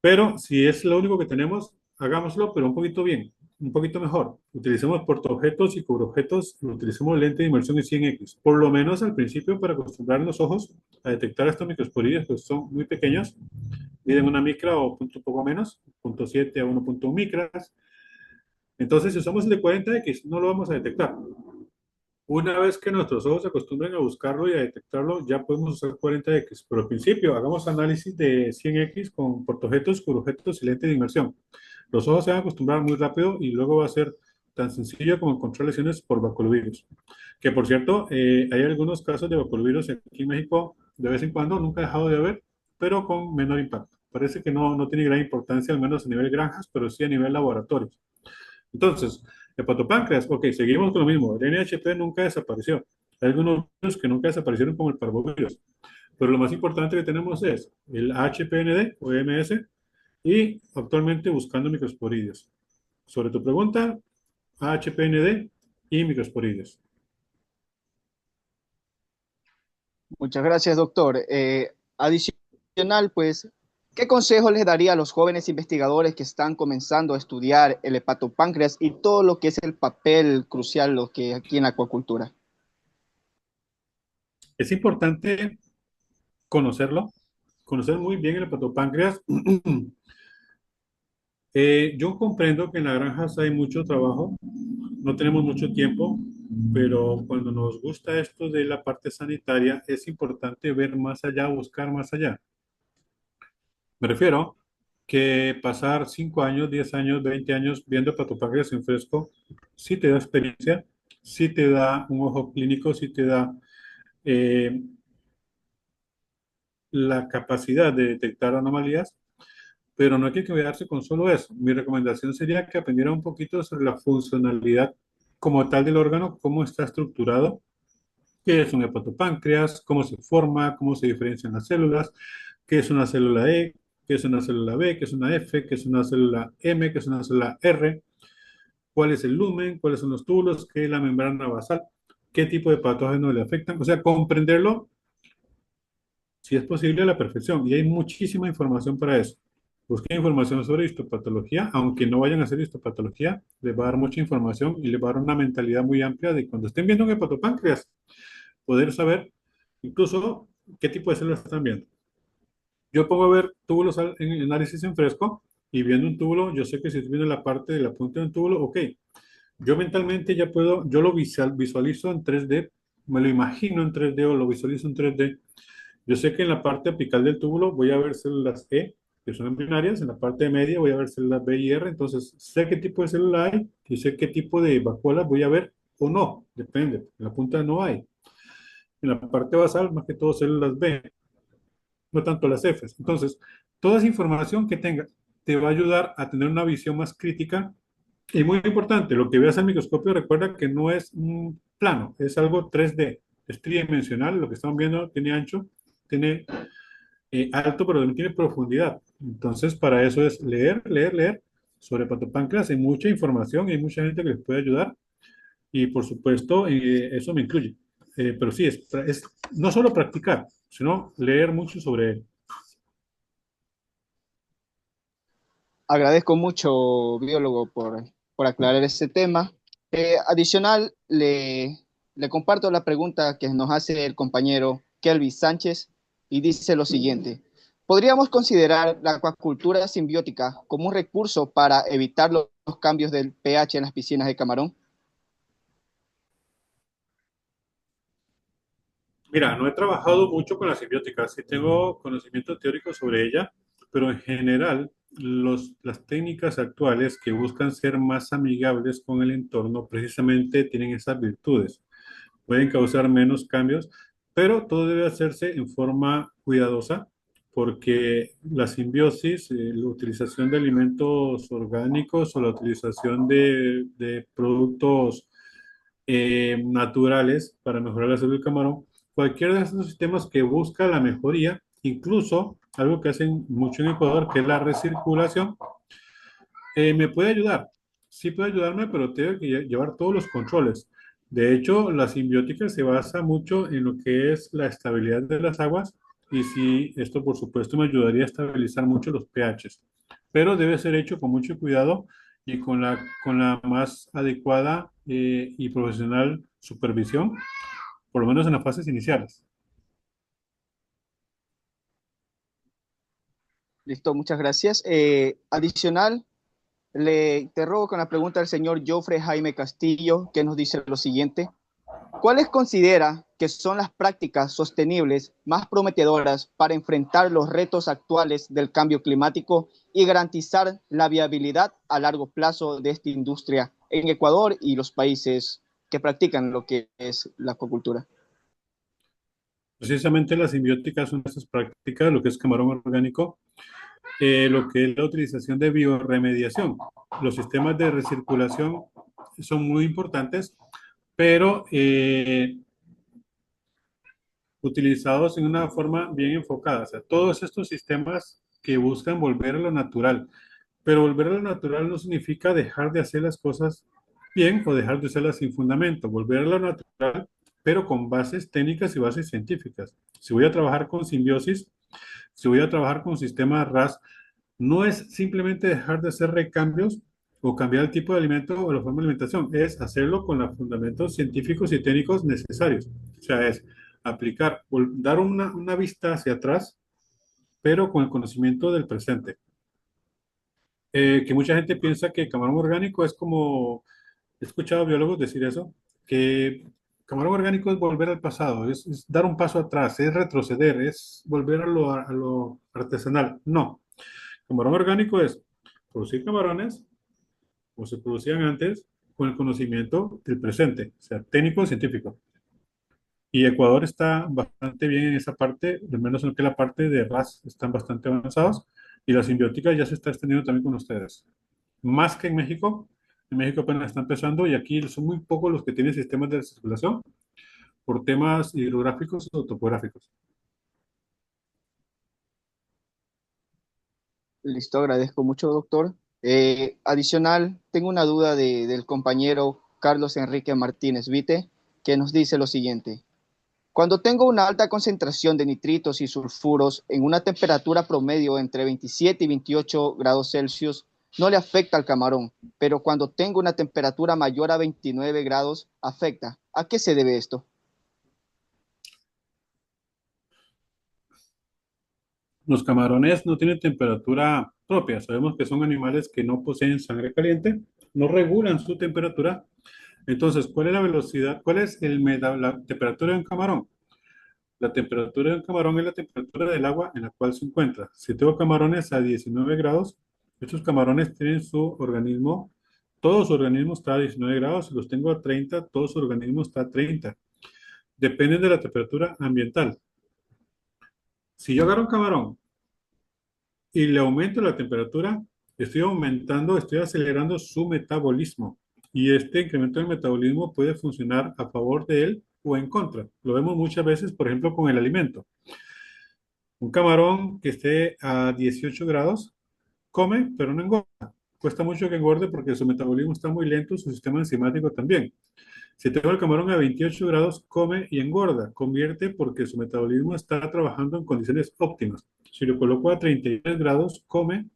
Pero si es lo único que tenemos, hagámoslo, pero un poquito bien, un poquito mejor. Utilicemos portaobjetos y cubreobjetos, utilicemos lente de inmersión en 100x, por lo menos al principio para acostumbrar los ojos a detectar estos microsporidios, que son muy pequeños, miden una micra o un poco menos, 0.7 a 1.1 micras. Entonces, si usamos el de 40x, no lo vamos a detectar. Una vez que nuestros ojos se acostumbren a buscarlo y a detectarlo, ya podemos usar 40x. Pero al principio, hagamos análisis de 100x con portaobjetos, cubreobjetos y lente de inmersión. Los ojos se van a acostumbrar muy rápido y luego va a ser tan sencillo como encontrar lesiones por baculovirus. Que por cierto, hay algunos casos de baculovirus aquí en México de vez en cuando, nunca he dejado de haber, pero con menor impacto. Parece que no tiene gran importancia, al menos a nivel granjas, pero sí a nivel laboratorios. Entonces, hepatopáncreas, ok, seguimos con lo mismo. El NHP nunca desapareció. Hay algunos virus que nunca desaparecieron como el parvovirus. Pero lo más importante que tenemos es el HPND o EMS y actualmente buscando microsporidios. Sobre tu pregunta, HPND y microsporidios. Muchas gracias, doctor. Adicional, pues, ¿qué consejo les daría a los jóvenes investigadores que están comenzando a estudiar el hepatopáncreas y todo lo que es el papel crucial lo que aquí en la acuacultura? Es importante conocerlo, conocer muy bien el hepatopáncreas. Yo comprendo que en las granjas hay mucho trabajo, no tenemos mucho tiempo, pero cuando nos gusta esto de la parte sanitaria, es importante ver más allá, buscar más allá. Me refiero que pasar 5 años, 10 años, 20 años viendo hepatopáncreas en fresco, sí te da experiencia, sí te da un ojo clínico, sí te da eh, la capacidad de detectar anomalías, pero no hay que quedarse con solo eso. Mi recomendación sería que aprendiera un poquito sobre la funcionalidad como tal del órgano, cómo está estructurado, qué es un hepatopáncreas, cómo se forma, cómo se diferencian las células, qué es una célula E, qué es una célula B, qué es una F, qué es una célula M, qué es una célula R, cuál es el lumen, cuáles son los túbulos, qué es la membrana basal, qué tipo de patógenos le afectan. O sea, comprenderlo, si es posible, a la perfección. Y hay muchísima información para eso. Busquen información sobre histopatología, aunque no vayan a hacer histopatología, les va a dar mucha información y les va a dar una mentalidad muy amplia de cuando estén viendo un hepatopáncreas, poder saber incluso qué tipo de células están viendo. Yo pongo a ver túbulos en análisis en fresco y viendo un túbulo, yo sé que si estoy viendo la parte de la punta de un túbulo, ok, yo mentalmente ya puedo, yo lo visualizo en 3D, me lo imagino en 3D o lo visualizo en 3D. Yo sé que en la parte apical del túbulo voy a ver células E, que son embrionarias, en la parte media voy a ver células B y R, entonces sé qué tipo de célula hay y sé qué tipo de vacuolas voy a ver o no, depende, en la punta no hay. En la parte basal, más que todo células B, no tanto las Fs. Entonces, toda esa información que tenga te va a ayudar a tener una visión más crítica. Y muy importante, lo que veas al microscopio, recuerda que no es un plano, es algo 3D, es tridimensional, lo que estamos viendo tiene ancho, tiene alto, pero también tiene profundidad. Entonces, para eso es leer, leer, leer sobre patopáncreas. Hay mucha información y hay mucha gente que les puede ayudar. Y por supuesto, eso me incluye. Pero sí, es no solo practicar, sino leer mucho sobre él. Agradezco mucho, biólogo, por aclarar este tema. Adicional, le comparto la pregunta que nos hace el compañero Kelvin Sánchez y dice lo siguiente. ¿Podríamos considerar la acuacultura simbiótica como un recurso para evitar los cambios del pH en las piscinas de camarón? Mira, no he trabajado mucho con la simbiótica, sí tengo conocimiento teórico sobre ella, pero en general las técnicas actuales que buscan ser más amigables con el entorno precisamente tienen esas virtudes. Pueden causar menos cambios, pero todo debe hacerse en forma cuidadosa porque la simbiosis, la utilización de alimentos orgánicos o la utilización de productos naturales para mejorar la salud del camarón, cualquiera de esos sistemas que busca la mejoría, incluso algo que hacen mucho en Ecuador, que es la recirculación, me puede ayudar. Sí puede ayudarme, pero tengo que llevar todos los controles. De hecho, la simbiótica se basa mucho en lo que es la estabilidad de las aguas y sí, esto por supuesto me ayudaría a estabilizar mucho los pHs, pero debe ser hecho con mucho cuidado y con la más adecuada y profesional supervisión, por lo menos en las fases iniciales. Listo, muchas gracias. Adicional, le interrogo con la pregunta del señor Jofre Jaime Castillo, que nos dice lo siguiente. ¿Cuáles considera que son las prácticas sostenibles más prometedoras para enfrentar los retos actuales del cambio climático y garantizar la viabilidad a largo plazo de esta industria en Ecuador y los países que practican lo que es la acuacultura? Precisamente la simbiótica es una de esas prácticas, lo que es camarón orgánico, lo que es la utilización de bioremediación. Los sistemas de recirculación son muy importantes, pero utilizados en una forma bien enfocada. O sea, todos estos sistemas que buscan volver a lo natural, pero volver a lo natural no significa dejar de hacer las cosas bien o dejar de hacerlas sin fundamento. Volver a lo natural, pero con bases técnicas y bases científicas. Si voy a trabajar con simbiosis, si voy a trabajar con sistemas RAS, no es simplemente dejar de hacer recambios o cambiar el tipo de alimento o la forma de alimentación, es hacerlo con los fundamentos científicos y técnicos necesarios. O sea, es aplicar, dar una vista hacia atrás, pero con el conocimiento del presente. Que mucha gente piensa que camarón orgánico es como, he escuchado a biólogos decir eso, que camarón orgánico es volver al pasado, es dar un paso atrás, es retroceder, es volver a lo artesanal. No, camarón orgánico es producir camarones como se producían antes con el conocimiento del presente, o sea, técnico-científico. Y Ecuador está bastante bien en esa parte, al menos en lo que es la parte de RAS están bastante avanzados y la simbiótica ya se está extendiendo también con ustedes. Más que en México apenas está empezando y aquí son muy pocos los que tienen sistemas de circulación por temas hidrográficos o topográficos. Listo, agradezco mucho, doctor. Adicional, tengo una duda del compañero Carlos Enrique Martínez Vite, que nos dice lo siguiente. Cuando tengo una alta concentración de nitritos y sulfuros en una temperatura promedio entre 27 y 28 grados Celsius, no le afecta al camarón, pero cuando tengo una temperatura mayor a 29 grados, afecta. ¿A qué se debe esto? Los camarones no tienen temperatura propia. Sabemos que son animales que no poseen sangre caliente, no regulan su temperatura. Entonces, ¿cuál es la velocidad? ¿Cuál es la temperatura de un camarón? La temperatura de un camarón es la temperatura del agua en la cual se encuentra. Si tengo camarones a 19 grados, estos camarones tienen su organismo, todo su organismo está a 19 grados. Si los tengo a 30, todo su organismo está a 30. Depende de la temperatura ambiental. Si yo agarro un camarón y le aumento la temperatura, estoy aumentando, estoy acelerando su metabolismo. Y este incremento del metabolismo puede funcionar a favor de él o en contra. Lo vemos muchas veces, por ejemplo, con el alimento. Un camarón que esté a 18 grados come, pero no engorda. Cuesta mucho que engorde porque su metabolismo está muy lento, su sistema enzimático también. Si tengo el camarón a 28 grados, come y engorda. Convierte porque su metabolismo está trabajando en condiciones óptimas. Si lo coloco a 33 grados, come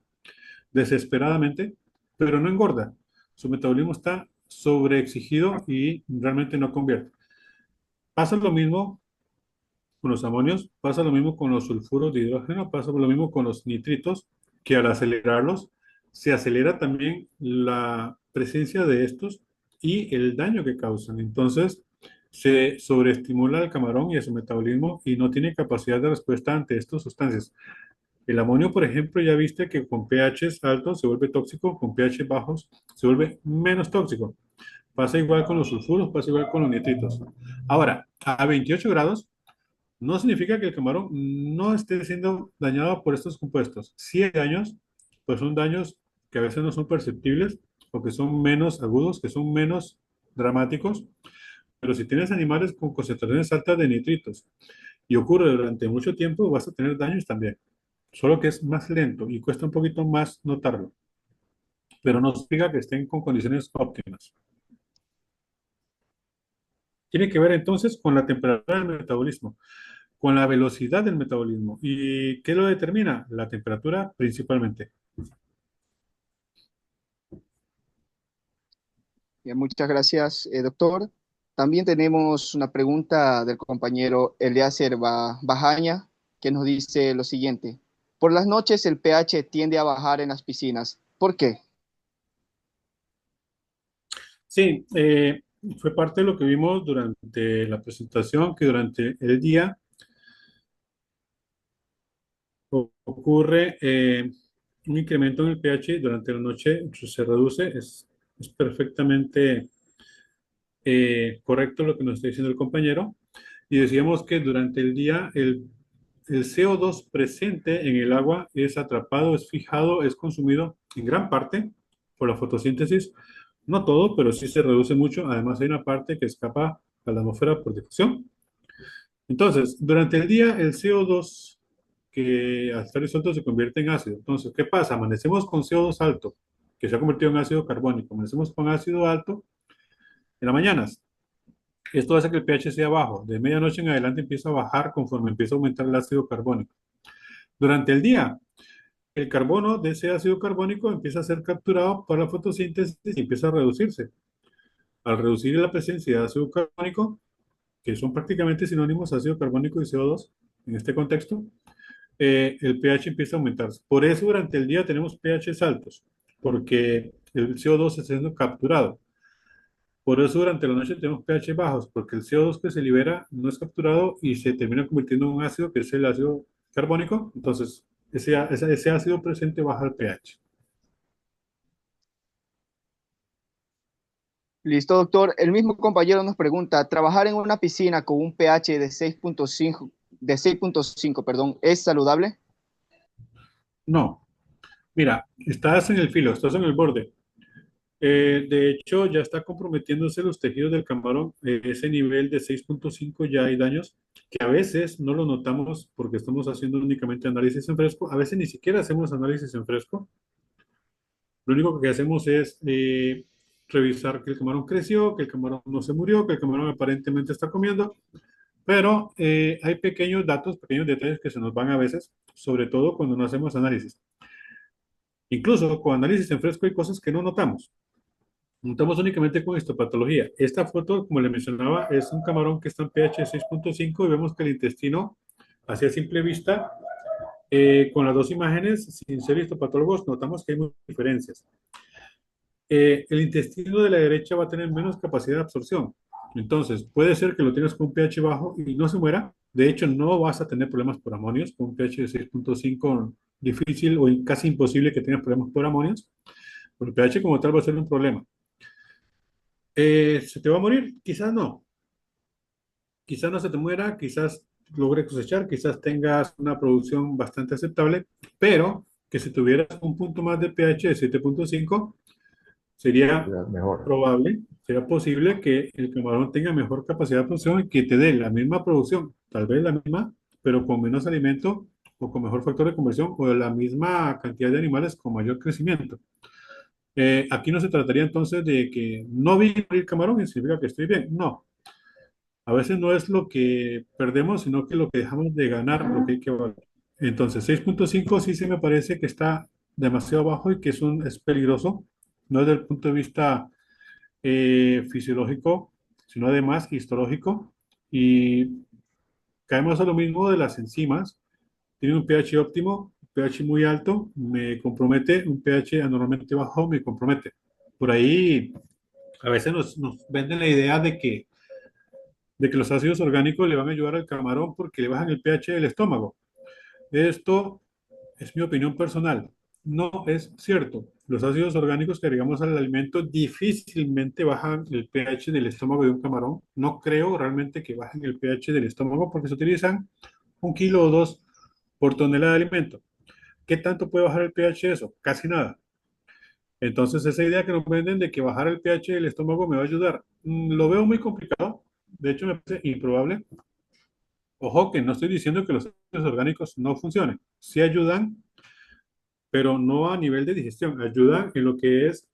desesperadamente, pero no engorda. Su metabolismo está sobreexigido y realmente no convierte. Pasa lo mismo con los amonios, pasa lo mismo con los sulfuros de hidrógeno, pasa lo mismo con los nitritos, que al acelerarlos se acelera también la presencia de estos y el daño que causan. Entonces, se sobreestimula el camarón y a su metabolismo y no tiene capacidad de respuesta ante estas sustancias. El amonio, por ejemplo, ya viste que con pH altos se vuelve tóxico, con pH bajos se vuelve menos tóxico. Pasa igual con los sulfuros, pasa igual con los nitritos. Ahora, a 28 grados no significa que el camarón no esté siendo dañado por estos compuestos. Si hay daños, pues son daños que a veces no son perceptibles o que son menos agudos, que son menos dramáticos. Pero si tienes animales con concentraciones altas de nitritos y ocurre durante mucho tiempo, vas a tener daños también. Solo que es más lento y cuesta un poquito más notarlo. Pero no significa que estén con condiciones óptimas. Tiene que ver entonces con la temperatura del metabolismo, con la velocidad del metabolismo. ¿Y qué lo determina? La temperatura principalmente. Bien, muchas gracias, doctor. También tenemos una pregunta del compañero Eliezer Bajaña, que nos dice lo siguiente. Por las noches el pH tiende a bajar en las piscinas. ¿Por qué? Sí, fue parte de lo que vimos durante la presentación, que durante el día ocurre un incremento en el pH, durante la noche se reduce, es perfectamente correcto lo que nos está diciendo el compañero. Y decíamos que durante el día el CO2 presente en el agua es atrapado, es fijado, es consumido en gran parte por la fotosíntesis. No todo, pero sí se reduce mucho. Además, hay una parte que escapa a la atmósfera por difusión. Entonces, durante el día, el CO2 que al estar disuelto se convierte en ácido. Entonces, ¿qué pasa? Amanecemos con CO2 alto, que se ha convertido en ácido carbónico. Amanecemos con ácido alto en las mañanas. Esto hace que el pH sea bajo. De medianoche en adelante empieza a bajar conforme empieza a aumentar el ácido carbónico. Durante el día, el carbono de ese ácido carbónico empieza a ser capturado por la fotosíntesis y empieza a reducirse. Al reducir la presencia de ácido carbónico, que son prácticamente sinónimos ácido carbónico y CO2 en este contexto, el pH empieza a aumentar. Por eso durante el día tenemos pHs altos, porque el CO2 está siendo capturado. Por eso durante la noche tenemos pH bajos, porque el CO2 que se libera no es capturado y se termina convirtiendo en un ácido que es el ácido carbónico. Entonces, ese ácido presente baja el pH. Listo, doctor. El mismo compañero nos pregunta, ¿trabajar en una piscina con un pH de 6.5, perdón, es saludable? No, mira, estás en el filo, estás en el borde. De hecho, ya está comprometiéndose los tejidos del camarón. Ese nivel de 6.5 ya hay daños que a veces no lo notamos porque estamos haciendo únicamente análisis en fresco. A veces ni siquiera hacemos análisis en fresco. Lo único que hacemos es revisar que el camarón creció, que el camarón no se murió, que el camarón aparentemente está comiendo. Pero hay pequeños datos, pequeños detalles que se nos van a veces, sobre todo cuando no hacemos análisis. Incluso con análisis en fresco hay cosas que no notamos. Notamos únicamente con histopatología. Esta foto, como le mencionaba, es un camarón que está en pH 6.5 y vemos que el intestino, hacia simple vista, con las dos imágenes, sin ser histopatólogos, notamos que hay muchas diferencias. El intestino de la derecha va a tener menos capacidad de absorción. Entonces, puede ser que lo tengas con un pH bajo y no se muera. De hecho, no vas a tener problemas por amonios. Con un pH de 6.5, difícil o casi imposible que tengas problemas por amonios. Pero el pH como tal va a ser un problema. ¿Se te va a morir? Quizás no. Quizás no se te muera, quizás logre cosechar, quizás tengas una producción bastante aceptable, pero que si tuvieras un punto más de pH de 7.5, sería Mejor. probable, sería posible que el camarón tenga mejor capacidad de producción y que te dé la misma producción, tal vez la misma, pero con menos alimento o con mejor factor de conversión o la misma cantidad de animales con mayor crecimiento. Aquí no se trataría entonces de que no vi el camarón y significa que estoy bien. No, a veces no es lo que perdemos, sino que lo que dejamos de ganar, lo que hay que valorar. Entonces, 6.5 sí se me parece que está demasiado bajo y que es peligroso, no desde el punto de vista fisiológico, sino además histológico. Y caemos a lo mismo de las enzimas. Tiene un pH óptimo, un pH muy alto, me compromete, un pH anormalmente bajo me compromete. Por ahí a veces nos venden la idea de que de que los ácidos orgánicos le van a ayudar al camarón porque le bajan el pH del estómago. Esto es mi opinión personal. No es cierto. Los ácidos orgánicos que agregamos al alimento difícilmente bajan el pH del estómago de un camarón. No creo realmente que bajen el pH del estómago porque se utilizan 1 kilo o 2 por tonelada de alimento. ¿Qué tanto puede bajar el pH de eso? Casi nada. Entonces, esa idea que nos venden de que bajar el pH del estómago me va a ayudar, lo veo muy complicado. De hecho, me parece improbable. Ojo que no estoy diciendo que los ácidos orgánicos no funcionen. Sí ayudan, pero no a nivel de digestión. Ayudan en lo que es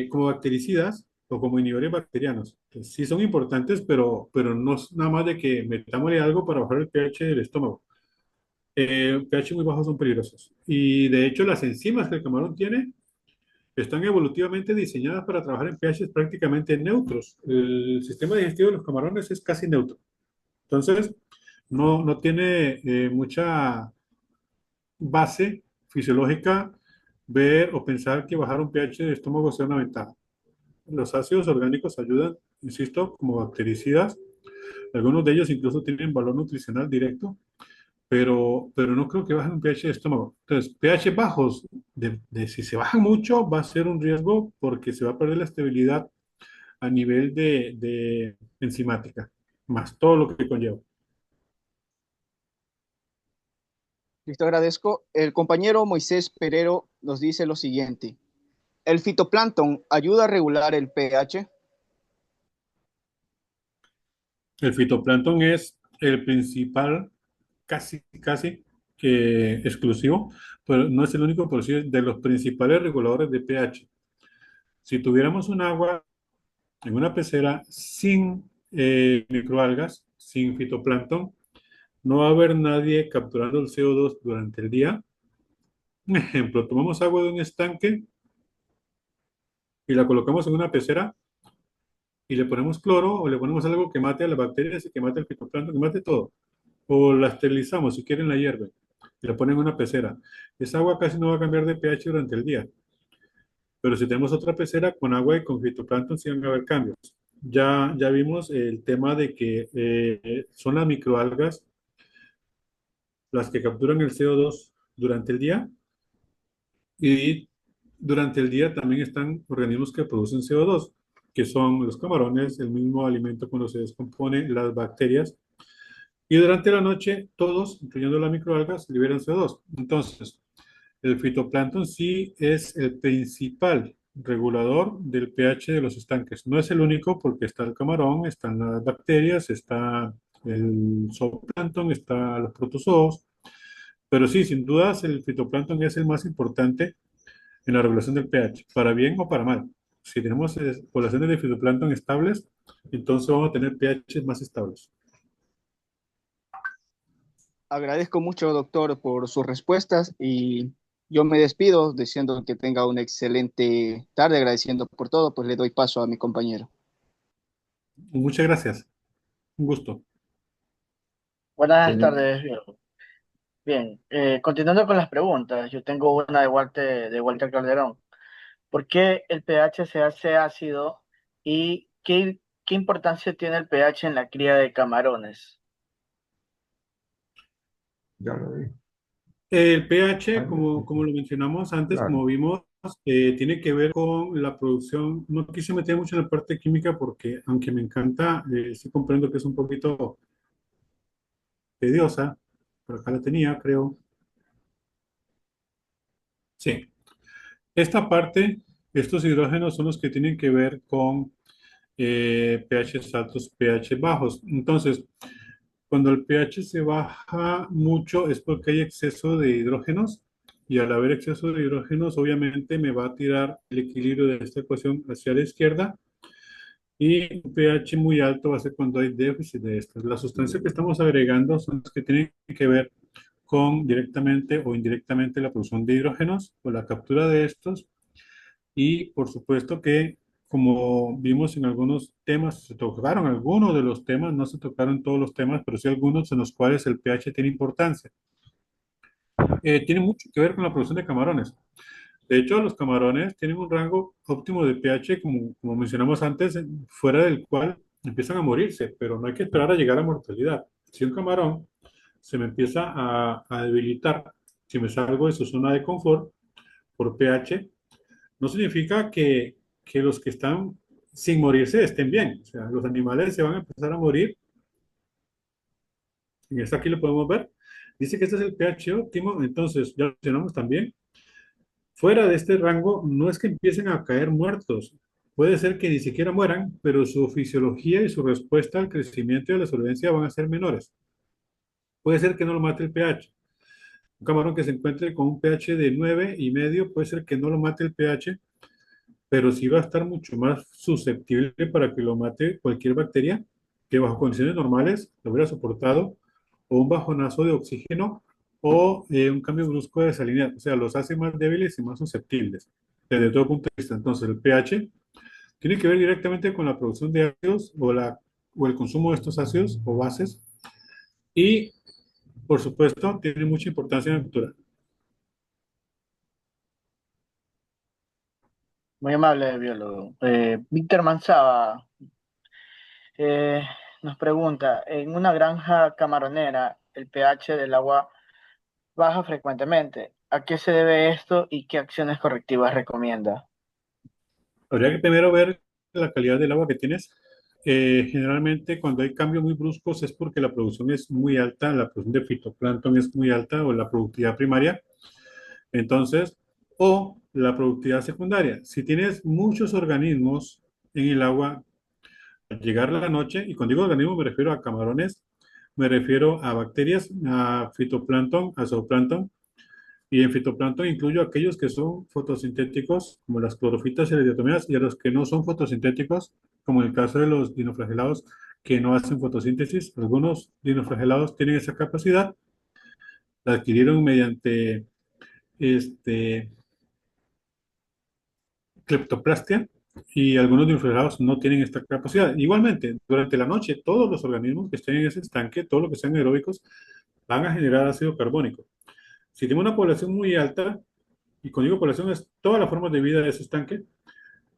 como bactericidas o como inhibidores bacterianos. Que sí son importantes, pero no es nada más de que metámosle algo para bajar el pH del estómago. pH muy bajos son peligrosos. Y de hecho, las enzimas que el camarón tiene están evolutivamente diseñadas para trabajar en pHs prácticamente neutros. El sistema digestivo de los camarones es casi neutro. Entonces, no tiene mucha base fisiológica ver o pensar que bajar un pH de estómago sea una ventaja. Los ácidos orgánicos ayudan, insisto, como bactericidas. Algunos de ellos incluso tienen valor nutricional directo, pero no creo que bajen un pH de estómago. Entonces, pH bajos, si se bajan mucho, va a ser un riesgo porque se va a perder la estabilidad a nivel de enzimática, más todo lo que conlleva. Listo, agradezco. El compañero Moisés Perero nos dice lo siguiente. ¿El fitoplancton ayuda a regular el pH? El fitoplancton es el principal, casi exclusivo, pero no es el único, pero sí es de los principales reguladores de pH. Si tuviéramos un agua en una pecera sin microalgas, sin fitoplancton, no va a haber nadie capturando el CO2 durante el día. Un ejemplo, tomamos agua de un estanque y la colocamos en una pecera y le ponemos cloro o le ponemos algo que mate a las bacterias y que mate el fitoplancton, que mate todo. O la esterilizamos, si quieren la hierven y la ponen en una pecera. Esa agua casi no va a cambiar de pH durante el día. Pero si tenemos otra pecera con agua y con fitoplancton, sí van a haber cambios. Ya vimos el tema de que son las microalgas las que capturan el CO2 durante el día y durante el día también están organismos que producen CO2, que son los camarones, el mismo alimento cuando se descompone, las bacterias. Y durante la noche, todos, incluyendo las microalgas, liberan CO2. Entonces, el fitoplancton sí es el principal regulador del pH de los estanques. No es el único porque está el camarón, están las bacterias, está el zooplancton, está los protozoos. Pero sí, sin dudas, el fitoplancton es el más importante en la regulación del pH, para bien o para mal. Si tenemos poblaciones de fitoplancton estables, entonces vamos a tener pH más estables. Agradezco mucho, doctor, por sus respuestas y yo me despido diciendo que tenga una excelente tarde, agradeciendo por todo, pues le doy paso a mi compañero. Muchas gracias. Un gusto. Buenas Tiene- tardes. Bien, continuando con las preguntas, yo tengo una de Walter Calderón. ¿Por qué el pH se hace ácido y qué importancia tiene el pH en la cría de camarones? ya lo vi. El pH, Ay, como lo mencionamos antes, como claro. vimos, tiene que ver con la producción. No quise meter mucho en la parte química porque, aunque me encanta, sí comprendo que es un poquito tediosa. Por acá la tenía, creo. Sí. Esta parte, estos hidrógenos son los que tienen que ver con pH altos, pH bajos. Entonces, cuando el pH se baja mucho es porque hay exceso de hidrógenos y al haber exceso de hidrógenos obviamente me va a tirar el equilibrio de esta ecuación hacia la izquierda y un pH muy alto va a ser cuando hay déficit de estas. Las sustancias que estamos agregando son las que tienen que ver con directamente o indirectamente la producción de hidrógenos o la captura de estos y por supuesto que, como vimos en algunos temas, se tocaron algunos de los temas, no se tocaron todos los temas, pero sí algunos en los cuales el pH tiene importancia. Tiene mucho que ver con la producción de camarones. De hecho, los camarones tienen un rango óptimo de pH, como mencionamos antes, fuera del cual empiezan a morirse, pero no hay que esperar a llegar a mortalidad. Si un camarón se me empieza a debilitar, si me salgo de su zona de confort por pH, no significa que los que están sin morirse estén bien. O sea, los animales se van a empezar a morir. Y esto aquí lo podemos ver. Dice que este es el pH óptimo, entonces ya lo mencionamos también. Fuera de este rango, no es que empiecen a caer muertos. Puede ser que ni siquiera mueran, pero su fisiología y su respuesta al crecimiento y a la solvencia van a ser menores. Puede ser que no lo mate el pH. Un camarón que se encuentre con un pH de 9,5, puede ser que no lo mate el pH, pero sí va a estar mucho más susceptible para que lo mate cualquier bacteria que bajo condiciones normales lo hubiera soportado, o un bajonazo de oxígeno, o un cambio brusco de salinidad. O sea, los hace más débiles y más susceptibles desde todo punto de vista. Entonces, el pH tiene que ver directamente con la producción de ácidos o el consumo de estos ácidos o bases. Y, por supuesto, tiene mucha importancia en la cultura. Muy amable, biólogo. Víctor Manzaba eh, nos pregunta, en una granja camaronera, el pH del agua baja frecuentemente. ¿A qué se debe esto y qué acciones correctivas recomienda? Habría que primero ver la calidad del agua que tienes. Generalmente cuando hay cambios muy bruscos es porque la producción es muy alta, la producción de fitoplancton es muy alta o la productividad primaria. Entonces, o la productividad secundaria. Si tienes muchos organismos en el agua, al llegar la noche, y cuando digo organismos me refiero a camarones, me refiero a bacterias, a fitoplancton, a zooplancton, y en fitoplancton incluyo aquellos que son fotosintéticos, como las clorofitas y las diatomeas, y a los que no son fotosintéticos, como en el caso de los dinoflagelados que no hacen fotosíntesis. Algunos dinoflagelados tienen esa capacidad, la adquirieron mediante este, cleptoplastia, y algunos dinoflagelados no tienen esta capacidad. Igualmente, durante la noche, todos los organismos que estén en ese estanque, todo lo que sean aeróbicos, van a generar ácido carbónico. Si tengo una población muy alta, y cuando digo población es todas las formas de vida de ese estanque,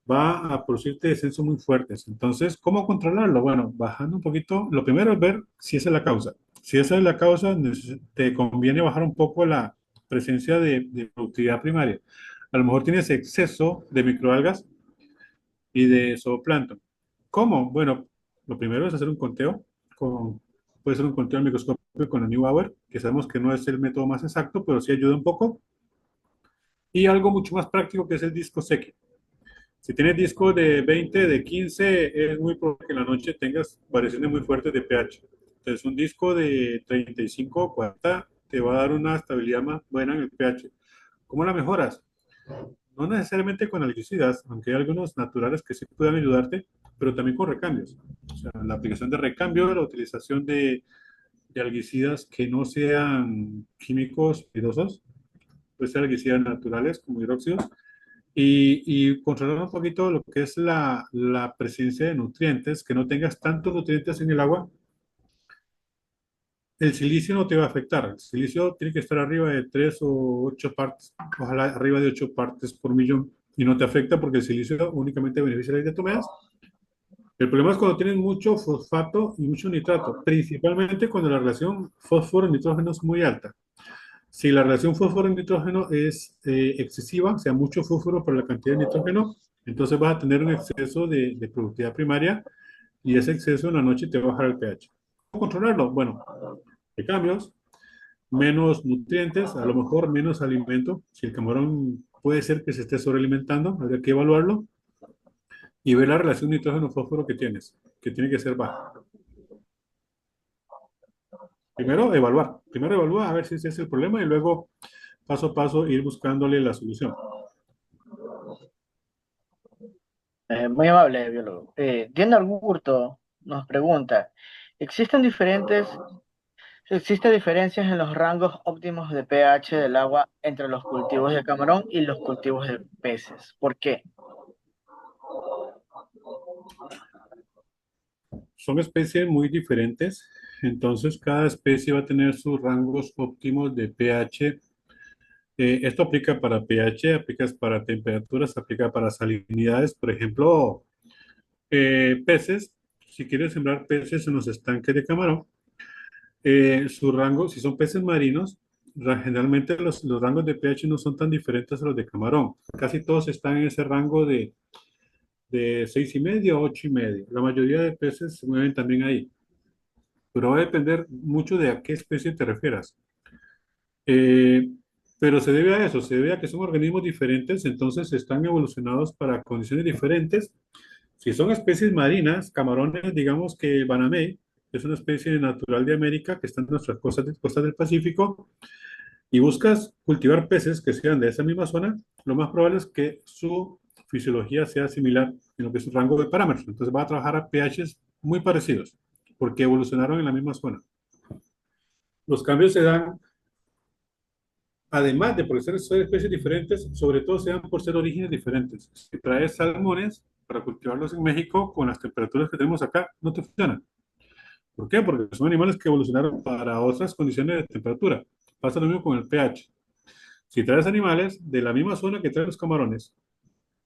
va a producirte descensos muy fuertes. Entonces, ¿cómo controlarlo? Bueno, bajando un poquito, lo primero es ver si esa es la causa. Si esa es la causa, te conviene bajar un poco la presencia de productividad primaria. A lo mejor tienes exceso de microalgas y de zooplancton. ¿Cómo? Bueno, lo primero es hacer un conteo. Puede ser un conteo al microscopio con la Neubauer, que sabemos que no es el método más exacto, pero sí ayuda un poco. Y algo mucho más práctico que es el disco Secchi. Si tienes disco de 20, de 15, es muy probable que en la noche tengas variaciones muy fuertes de pH. Entonces, un disco de 35 o 40 te va a dar una estabilidad más buena en el pH. ¿Cómo la mejoras? No necesariamente con algicidas, aunque hay algunos naturales que sí puedan ayudarte, pero también con recambios. O sea, la aplicación de recambio, la utilización de algicidas que no sean químicos pirosos, puede ser algicidas naturales como hidróxidos, y controlar un poquito lo que es la presencia de nutrientes, que no tengas tantos nutrientes en el agua. El silicio no te va a afectar. El silicio tiene que estar arriba de 3 o 8 partes, ojalá arriba de 8 partes por millón, y no te afecta porque el silicio únicamente beneficia a las diatomeas. El problema es cuando tienes mucho fosfato y mucho nitrato, principalmente cuando la relación fósforo-nitrógeno es muy alta. Si la relación fósforo-nitrógeno es excesiva, o sea, mucho fósforo por la cantidad de nitrógeno, entonces vas a tener un exceso de productividad primaria, y ese exceso en la noche te va a bajar el pH. ¿Cómo controlarlo? Bueno, de cambios, menos nutrientes, a lo mejor menos alimento. Si el camarón puede ser que se esté sobrealimentando, habría que evaluarlo y ver la relación nitrógeno-fósforo que tienes, que tiene que ser baja. Primero evaluar a ver si ese es el problema, y luego paso a paso ir buscándole la solución. Muy amable, biólogo. Diana Argurto nos pregunta, ¿existen existen diferencias en los rangos óptimos de pH del agua entre los cultivos de camarón y los cultivos de peces? ¿Por qué? Son especies muy diferentes, entonces cada especie va a tener sus rangos óptimos de pH. Esto aplica para pH, aplica para temperaturas, aplica para salinidades. Por ejemplo, peces si quieres sembrar peces en los estanques de camarón, su rango, si son peces marinos, generalmente los rangos de pH no son tan diferentes a los de camarón. Casi todos están en ese rango de 6,5 a 8,5. La mayoría de peces se mueven también ahí, pero va a depender mucho de a qué especie te refieras. Eh, pero se debe a eso, se debe a que son organismos diferentes, entonces están evolucionados para condiciones diferentes. Si son especies marinas, camarones, digamos que el banamey es una especie natural de América que está en nuestras costas del Pacífico, y buscas cultivar peces que sean de esa misma zona, lo más probable es que su fisiología sea similar en lo que es su rango de parámetros. Entonces va a trabajar a pHs muy parecidos, porque evolucionaron en la misma zona. Los cambios se dan, además de por ser especies diferentes, sobre todo se dan por ser orígenes diferentes. Si traes salmones para cultivarlos en México, con las temperaturas que tenemos acá, no te funcionan. ¿Por qué? Porque son animales que evolucionaron para otras condiciones de temperatura. Pasa lo mismo con el pH. Si traes animales de la misma zona que traen los camarones,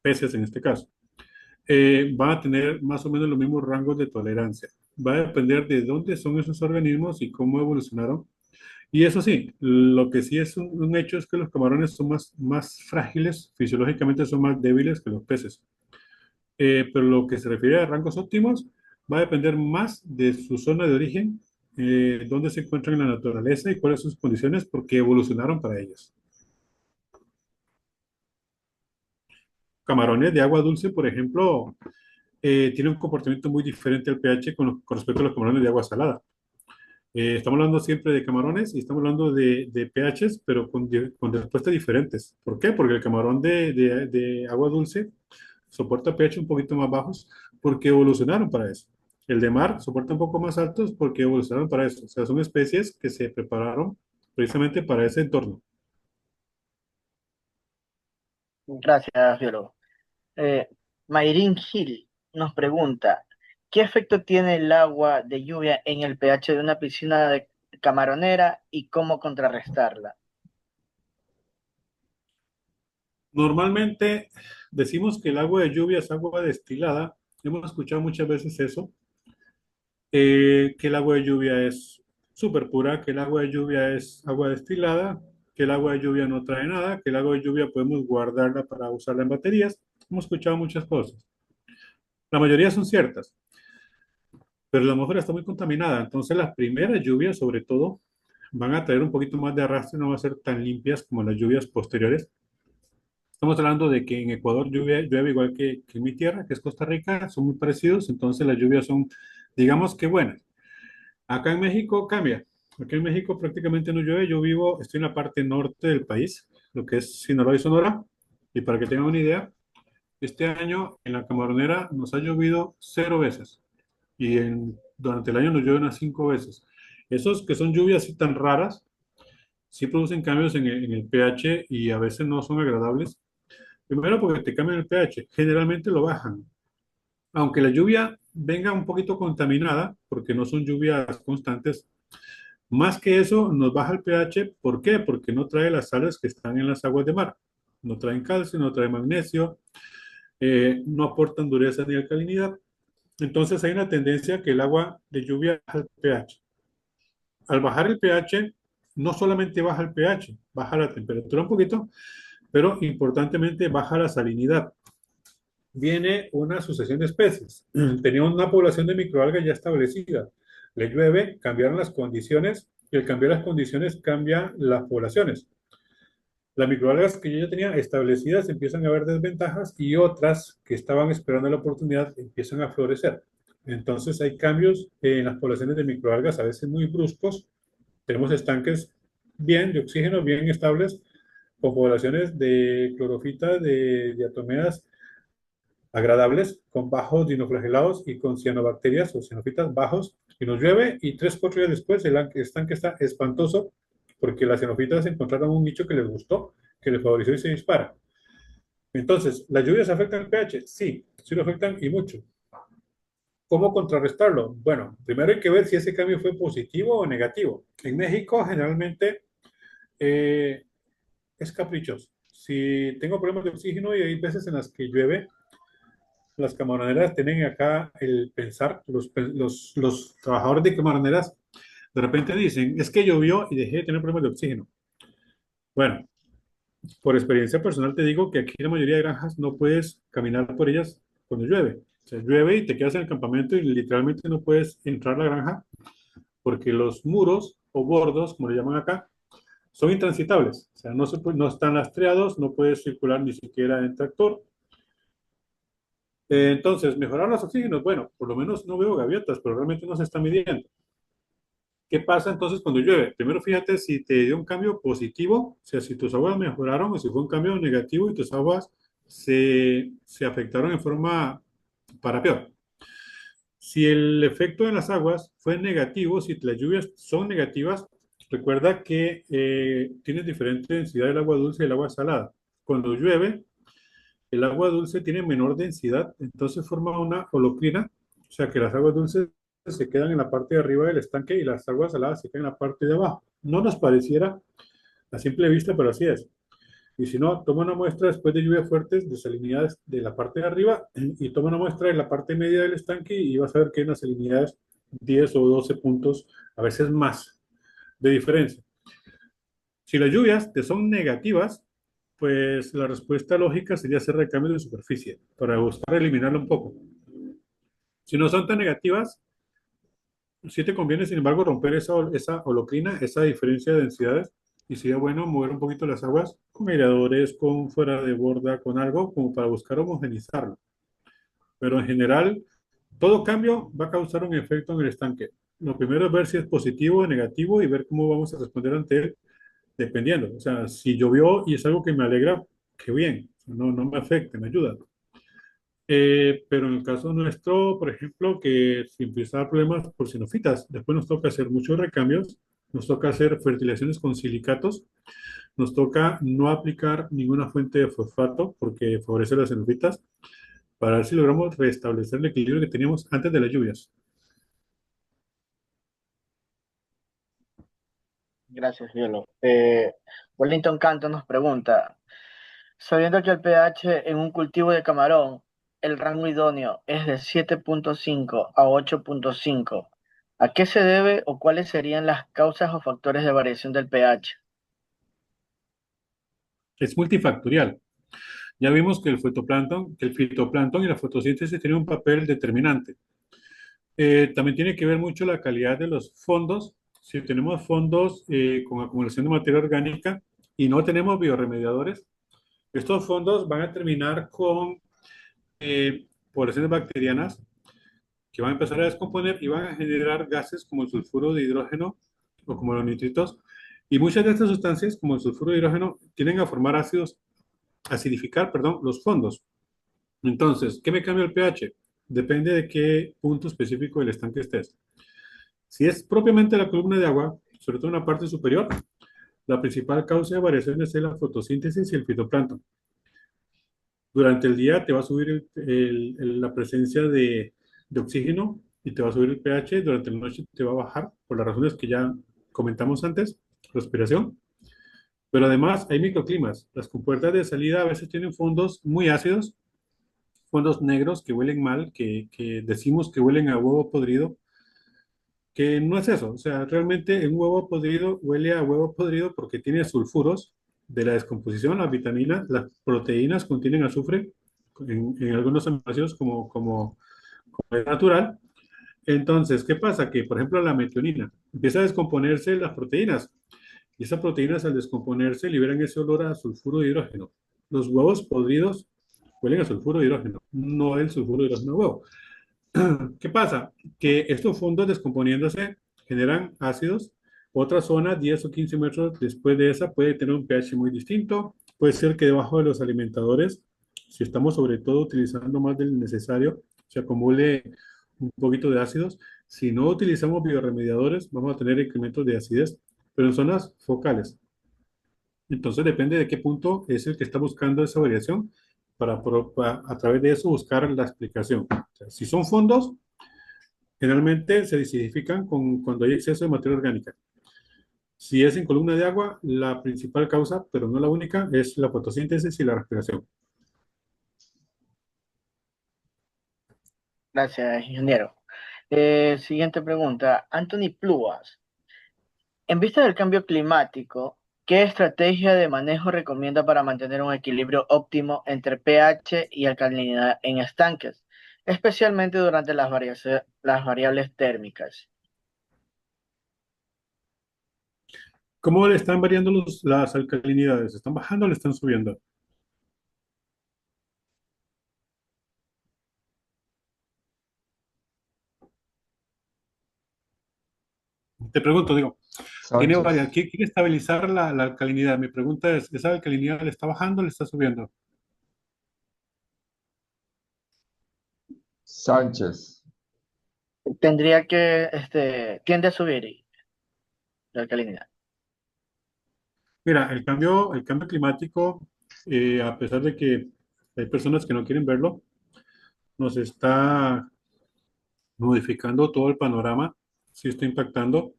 peces en este caso, van a tener más o menos los mismos rangos de tolerancia. Va a depender de dónde son esos organismos y cómo evolucionaron. Y eso sí, lo que sí es un hecho es que los camarones son más frágiles, fisiológicamente son más débiles que los peces. Pero lo que se refiere a rangos óptimos va a depender más de su zona de origen, dónde se encuentran en la naturaleza y cuáles son sus condiciones, porque evolucionaron para ellas. Camarones de agua dulce, por ejemplo, tienen un comportamiento muy diferente al pH con respecto a los camarones de agua salada. Estamos hablando siempre de camarones y estamos hablando de pHs, pero con respuestas diferentes. ¿Por qué? Porque el camarón de agua dulce soporta pH un poquito más bajos porque evolucionaron para eso. El de mar soporta un poco más altos porque evolucionaron para eso. O sea, son especies que se prepararon precisamente para ese entorno. Gracias, biólogo. Eh, Mayrin Gil nos pregunta, ¿qué efecto tiene el agua de lluvia en el pH de una piscina de camaronera y cómo contrarrestarla? Normalmente decimos que el agua de lluvia es agua destilada. Hemos escuchado muchas veces eso, que el agua de lluvia es súper pura, que el agua de lluvia es agua destilada, que el agua de lluvia no trae nada, que el agua de lluvia podemos guardarla para usarla en baterías. Hemos escuchado muchas cosas. La mayoría son ciertas, pero la atmósfera está muy contaminada. Entonces las primeras lluvias, sobre todo, van a traer un poquito más de arrastre, no van a ser tan limpias como las lluvias posteriores. Estamos hablando de que en Ecuador llueve igual que en mi tierra, que es Costa Rica, son muy parecidos, entonces las lluvias son, digamos que buenas. Acá en México cambia. Aquí en México prácticamente no llueve. Estoy en la parte norte del país, lo que es Sinaloa y Sonora. Y para que tengan una idea, este año en la Camaronera nos ha llovido 0 veces. Y durante el año nos llueve unas 5 veces. Esos que son lluvias así tan raras, sí producen cambios en el pH y a veces no son agradables. Primero porque te cambian el pH. Generalmente lo bajan. Aunque la lluvia venga un poquito contaminada, porque no son lluvias constantes, más que eso, nos baja el pH. ¿Por qué? Porque no trae las sales que están en las aguas de mar. No traen calcio, no trae magnesio, no aportan dureza ni alcalinidad. Entonces hay una tendencia que el agua de lluvia baja el pH. Al bajar el pH, no solamente baja el pH, baja la temperatura un poquito, pero importantemente baja la salinidad. Viene una sucesión de especies. Teníamos una población de microalgas ya establecida. Le llueve, cambiaron las condiciones y al cambiar las condiciones cambia las poblaciones. Las microalgas que yo ya tenía establecidas empiezan a haber desventajas y otras que estaban esperando la oportunidad empiezan a florecer. Entonces hay cambios en las poblaciones de microalgas a veces muy bruscos. Tenemos estanques bien de oxígeno, bien estables, con poblaciones de clorofita, de diatomeas agradables, con bajos dinoflagelados y con cianobacterias o cianofitas bajos, y nos llueve y 3, 4 días después el estanque está espantoso porque las cianofitas encontraron un nicho que les gustó, que les favoreció y se dispara. Entonces, ¿las lluvias afectan el pH? Sí, sí lo afectan y mucho. ¿Cómo contrarrestarlo? Bueno, primero hay que ver si ese cambio fue positivo o negativo. En México generalmente es caprichoso. Si tengo problemas de oxígeno y hay veces en las que llueve, las camaroneras tienen acá el pensar, los trabajadores de camaroneras de repente dicen, es que llovió y dejé de tener problemas de oxígeno. Bueno, por experiencia personal te digo que aquí la mayoría de granjas no puedes caminar por ellas cuando llueve. O sea, llueve y te quedas en el campamento y literalmente no puedes entrar a la granja porque los muros o bordos, como le llaman acá, son intransitables. O sea, no están lastreados, no puedes circular ni siquiera en tractor. Entonces, mejorar los oxígenos, bueno, por lo menos no veo gaviotas, pero realmente no se está midiendo. ¿Qué pasa entonces cuando llueve? Primero fíjate si te dio un cambio positivo, o sea, si tus aguas mejoraron o si fue un cambio negativo y tus aguas se afectaron en forma para peor. Si el efecto en las aguas fue negativo, si las lluvias son negativas, recuerda que tienes diferente densidad del agua dulce y el agua salada. Cuando llueve, el agua dulce tiene menor densidad, entonces forma una holocrina, o sea que las aguas dulces se quedan en la parte de arriba del estanque y las aguas saladas se quedan en la parte de abajo. No nos pareciera a simple vista, pero así es. Y si no, toma una muestra después de lluvias fuertes de salinidades de la parte de arriba y toma una muestra de la parte media del estanque y vas a ver que hay unas salinidades 10 o 12 puntos, a veces más, de diferencia. Si las lluvias te son negativas, pues la respuesta lógica sería hacer recambio de superficie para buscar eliminarlo un poco. Si no son tan negativas, sí te conviene, sin embargo, romper esa holocrina, esa diferencia de densidades, y sería bueno mover un poquito las aguas con aireadores, con fuera de borda, con algo, como para buscar homogenizarlo. Pero en general, todo cambio va a causar un efecto en el estanque. Lo primero es ver si es positivo o negativo y ver cómo vamos a responder ante él, dependiendo. O sea, si llovió y es algo que me alegra, qué bien, no me afecta, me ayuda. Pero en el caso nuestro, por ejemplo, que si empieza a dar problemas por xenofitas, después nos toca hacer muchos recambios, nos toca hacer fertilizaciones con silicatos, nos toca no aplicar ninguna fuente de fosfato porque favorece las xenofitas, para ver si logramos restablecer el equilibrio que teníamos antes de las lluvias. Gracias, Cielo. Wellington Canto nos pregunta, sabiendo que el pH en un cultivo de camarón, el rango idóneo es de 7.5 a 8.5, ¿a qué se debe o cuáles serían las causas o factores de variación del pH? Es multifactorial. Ya vimos que el fitoplancton y la fotosíntesis tienen un papel determinante. También tiene que ver mucho la calidad de los fondos. Si tenemos fondos con acumulación de materia orgánica y no tenemos bioremediadores, estos fondos van a terminar con poblaciones bacterianas que van a empezar a descomponer y van a generar gases como el sulfuro de hidrógeno o como los nitritos. Y muchas de estas sustancias, como el sulfuro de hidrógeno, tienden a formar acidificar, perdón, los fondos. Entonces, ¿qué me cambia el pH? Depende de qué punto específico del estanque estés. Si es propiamente la columna de agua, sobre todo en la parte superior, la principal causa de variaciones es la fotosíntesis y el fitoplancton. Durante el día te va a subir la presencia de oxígeno y te va a subir el pH. Durante la noche te va a bajar por las razones que ya comentamos antes, respiración. Pero además hay microclimas. Las compuertas de salida a veces tienen fondos muy ácidos, fondos negros que huelen mal, que decimos que huelen a huevo podrido, que no es eso. O sea, realmente un huevo podrido huele a huevo podrido porque tiene sulfuros de la descomposición, las vitaminas, las proteínas contienen azufre en algunos aminoácidos como es natural. Entonces, ¿qué pasa? Que, por ejemplo, la metionina empieza a descomponerse las proteínas y esas proteínas al descomponerse liberan ese olor a sulfuro de hidrógeno. Los huevos podridos huelen a sulfuro de hidrógeno, no el sulfuro de hidrógeno del huevo. ¿Qué pasa? Que estos fondos descomponiéndose generan ácidos. Otra zona, 10 o 15 metros después de esa, puede tener un pH muy distinto. Puede ser que debajo de los alimentadores, si estamos sobre todo utilizando más del necesario, se acumule un poquito de ácidos. Si no utilizamos bioremediadores, vamos a tener incrementos de acidez, pero en zonas focales. Entonces depende de qué punto es el que está buscando esa variación para a través de eso buscar la explicación. O sea, si son fondos, generalmente se desidifican cuando hay exceso de materia orgánica. Si es en columna de agua, la principal causa, pero no la única, es la fotosíntesis y la respiración. Gracias, ingeniero. Siguiente pregunta. Anthony Pluas. En vista del cambio climático, ¿qué estrategia de manejo recomienda para mantener un equilibrio óptimo entre pH y alcalinidad en estanques, especialmente durante las variables térmicas? ¿Cómo le están variando las alcalinidades? ¿Están bajando o le están subiendo? Te pregunto, digo, Sánchez. quiere estabilizar la alcalinidad. Mi pregunta es, ¿esa alcalinidad le está bajando o le está subiendo? Sánchez. Tendría que, tiende a subir la alcalinidad. Mira, el cambio climático, a pesar de que hay personas que no quieren verlo, nos está modificando todo el panorama, sí está impactando.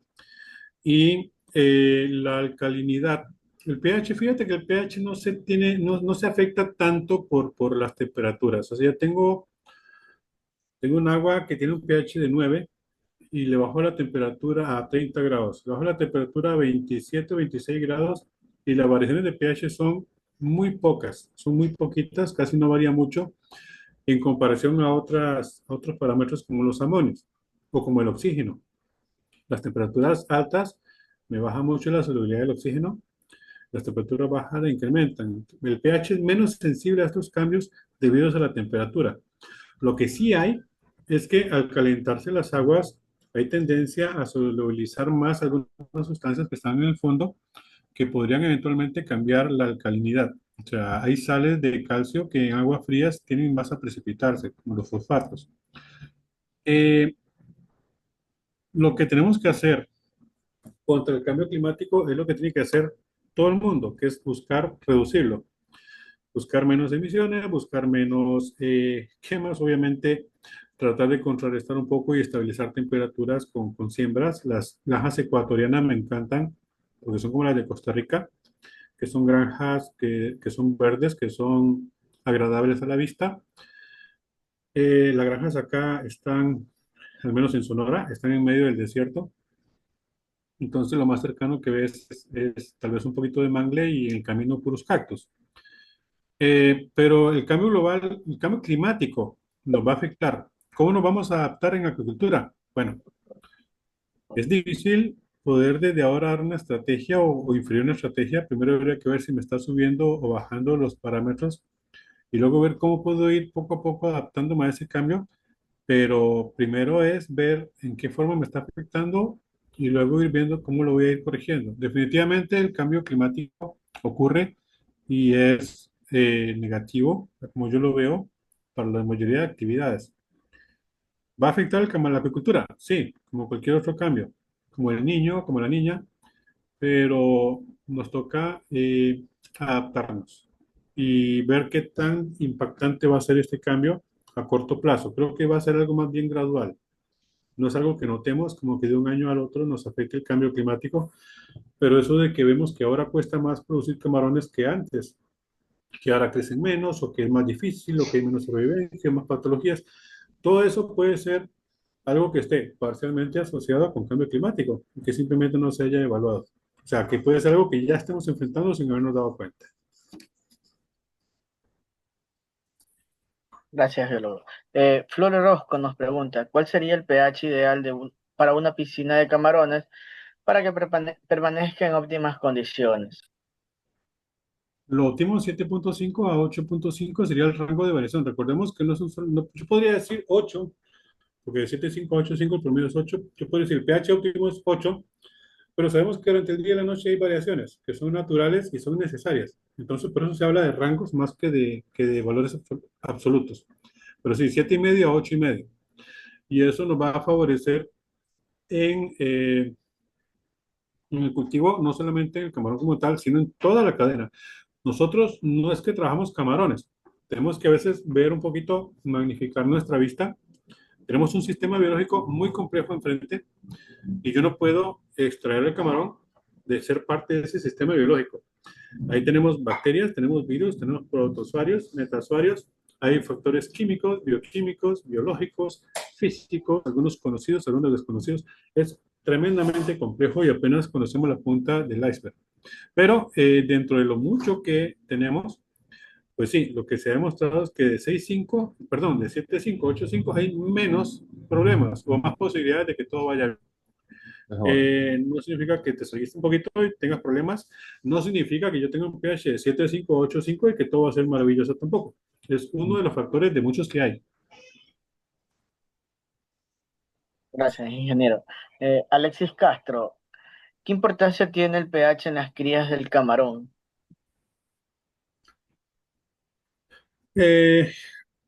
Y la alcalinidad, el pH, fíjate que el pH no se afecta tanto por las temperaturas. O sea, tengo un agua que tiene un pH de 9 y le bajó la temperatura a 30 grados. Le bajó la temperatura a 27 o 26 grados y las variaciones de pH son muy pocas, son muy poquitas, casi no varía mucho en comparación a otros parámetros como los amonios o como el oxígeno. Las temperaturas altas me baja mucho la solubilidad del oxígeno, las temperaturas bajas la incrementan. El pH es menos sensible a estos cambios debido a la temperatura. Lo que sí hay es que al calentarse las aguas hay tendencia a solubilizar más algunas sustancias que están en el fondo que podrían eventualmente cambiar la alcalinidad. O sea, hay sales de calcio que en aguas frías tienen más a precipitarse, como los fosfatos. Eh, lo que tenemos que hacer contra el cambio climático es lo que tiene que hacer todo el mundo, que es buscar reducirlo, buscar menos emisiones, buscar menos quemas, obviamente tratar de contrarrestar un poco y estabilizar temperaturas con siembras. Las granjas ecuatorianas me encantan, porque son como las de Costa Rica, que son granjas que son verdes, que son agradables a la vista. Las granjas acá están, al menos en Sonora, están en medio del desierto. Entonces lo más cercano que ves es tal vez un poquito de mangle y en el camino puros cactus. Pero el cambio global, el cambio climático nos va a afectar. ¿Cómo nos vamos a adaptar en agricultura? Bueno, es difícil poder desde ahora dar una estrategia o inferir una estrategia. Primero habría que ver si me está subiendo o bajando los parámetros y luego ver cómo puedo ir poco a poco adaptándome a ese cambio. Pero primero es ver en qué forma me está afectando y luego ir viendo cómo lo voy a ir corrigiendo. Definitivamente el cambio climático ocurre y es negativo, como yo lo veo, para la mayoría de actividades. ¿Va a afectar la agricultura? Sí, como cualquier otro cambio, como el niño, como la niña, pero nos toca adaptarnos y ver qué tan impactante va a ser este cambio a corto plazo. Creo que va a ser algo más bien gradual. No es algo que notemos como que de un año al otro nos afecte el cambio climático, pero eso de que vemos que ahora cuesta más producir camarones que antes, que ahora crecen menos o que es más difícil o que hay menos sobrevivencia, más patologías, todo eso puede ser algo que esté parcialmente asociado con cambio climático y que simplemente no se haya evaluado. O sea, que puede ser algo que ya estemos enfrentando sin habernos dado cuenta. Gracias, biólogo. Flor Orozco nos pregunta, ¿cuál sería el pH ideal para una piscina de camarones para que permanezca en óptimas condiciones? Lo óptimo 7.5 a 8.5 sería el rango de variación. Recordemos que no es un solo, yo podría decir 8, porque de 7.5 a 8.5 el promedio es 8. Yo puedo decir el pH óptimo es 8, pero sabemos que durante el día y la noche hay variaciones que son naturales y son necesarias. Entonces, por eso se habla de rangos más que de valores absolutos. Pero sí, 7,5 a 8,5. Y eso nos va a favorecer en, eh, en el cultivo, no solamente en el camarón como tal, sino en toda la cadena. Nosotros no es que trabajamos camarones, tenemos que a veces ver un poquito, magnificar nuestra vista. Tenemos un sistema biológico muy complejo enfrente y yo no puedo extraer el camarón de ser parte de ese sistema biológico. Ahí tenemos bacterias, tenemos virus, tenemos protozoarios, metazoarios, Hay factores químicos, bioquímicos, biológicos, físicos, algunos conocidos, algunos desconocidos. Es tremendamente complejo y apenas conocemos la punta del iceberg. Pero dentro de lo mucho que tenemos, pues sí, lo que se ha demostrado es que de 6.5, perdón, de 7.5, 8.5 hay menos problemas o más posibilidades de que todo vaya bien. Mejor. No significa que te saliste un poquito y tengas problemas. No significa que yo tenga un pH de 7.5 o 8.5 y que todo va a ser maravilloso tampoco. Es uno de los factores de muchos que hay. Gracias, ingeniero. Alexis Castro, ¿qué importancia tiene el pH en las crías del camarón? Eh,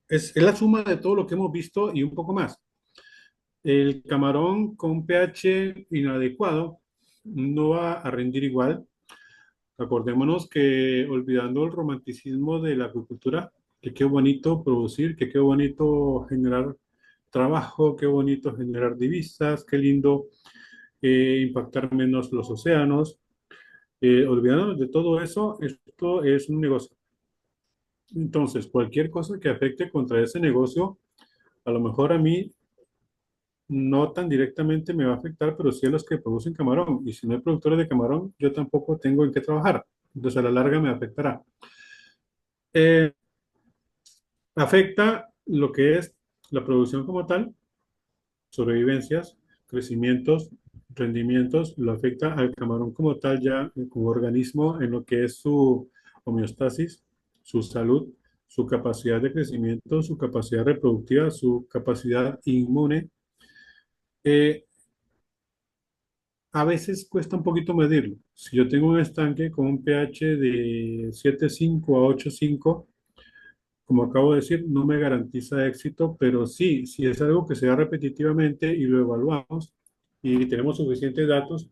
es la suma de todo lo que hemos visto y un poco más. El camarón con pH inadecuado no va a rendir igual. Acordémonos que olvidando el romanticismo de la acuicultura, que qué bonito producir, que qué bonito generar trabajo, qué bonito generar divisas, qué lindo impactar menos los océanos. Olvidándonos de todo eso, esto es un negocio. Entonces, cualquier cosa que afecte contra ese negocio, a lo mejor a mí no tan directamente me va a afectar, pero sí a los que producen camarón. Y si no hay productores de camarón, yo tampoco tengo en qué trabajar. Entonces, a la larga me afectará. Eh, Afecta lo que es la producción como tal, sobrevivencias, crecimientos, rendimientos, lo afecta al camarón como tal ya como organismo en lo que es su homeostasis, su salud, su capacidad de crecimiento, su capacidad reproductiva, su capacidad inmune. Eh, a veces cuesta un poquito medirlo. Si yo tengo un estanque con un pH de 7,5 a 8,5, como acabo de decir, no me garantiza éxito, pero sí, si es algo que se da repetitivamente y lo evaluamos y tenemos suficientes datos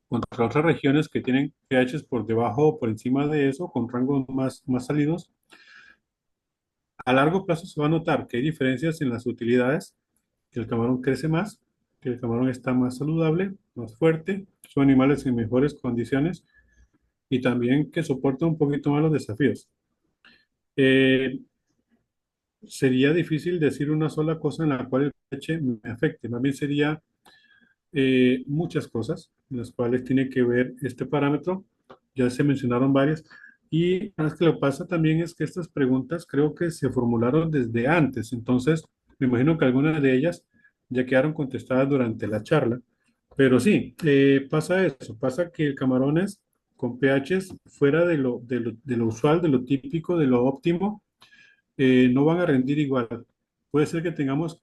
contra otras regiones que tienen pHs por debajo o por encima de eso, con rangos más salidos, a largo plazo se va a notar que hay diferencias en las utilidades, que el camarón crece más, que el camarón está más saludable, más fuerte, son animales en mejores condiciones y también que soportan un poquito más los desafíos. Eh, Sería difícil decir una sola cosa en la cual el pH me afecte. Más bien sería muchas cosas en las cuales tiene que ver este parámetro. Ya se mencionaron varias. Y más que lo pasa también es que estas preguntas creo que se formularon desde antes. Entonces, me imagino que algunas de ellas ya quedaron contestadas durante la charla. Pero sí, pasa eso. Pasa que camarones con pHs fuera de lo usual, de lo típico, de lo óptimo, no van a rendir igual. Puede ser que tengamos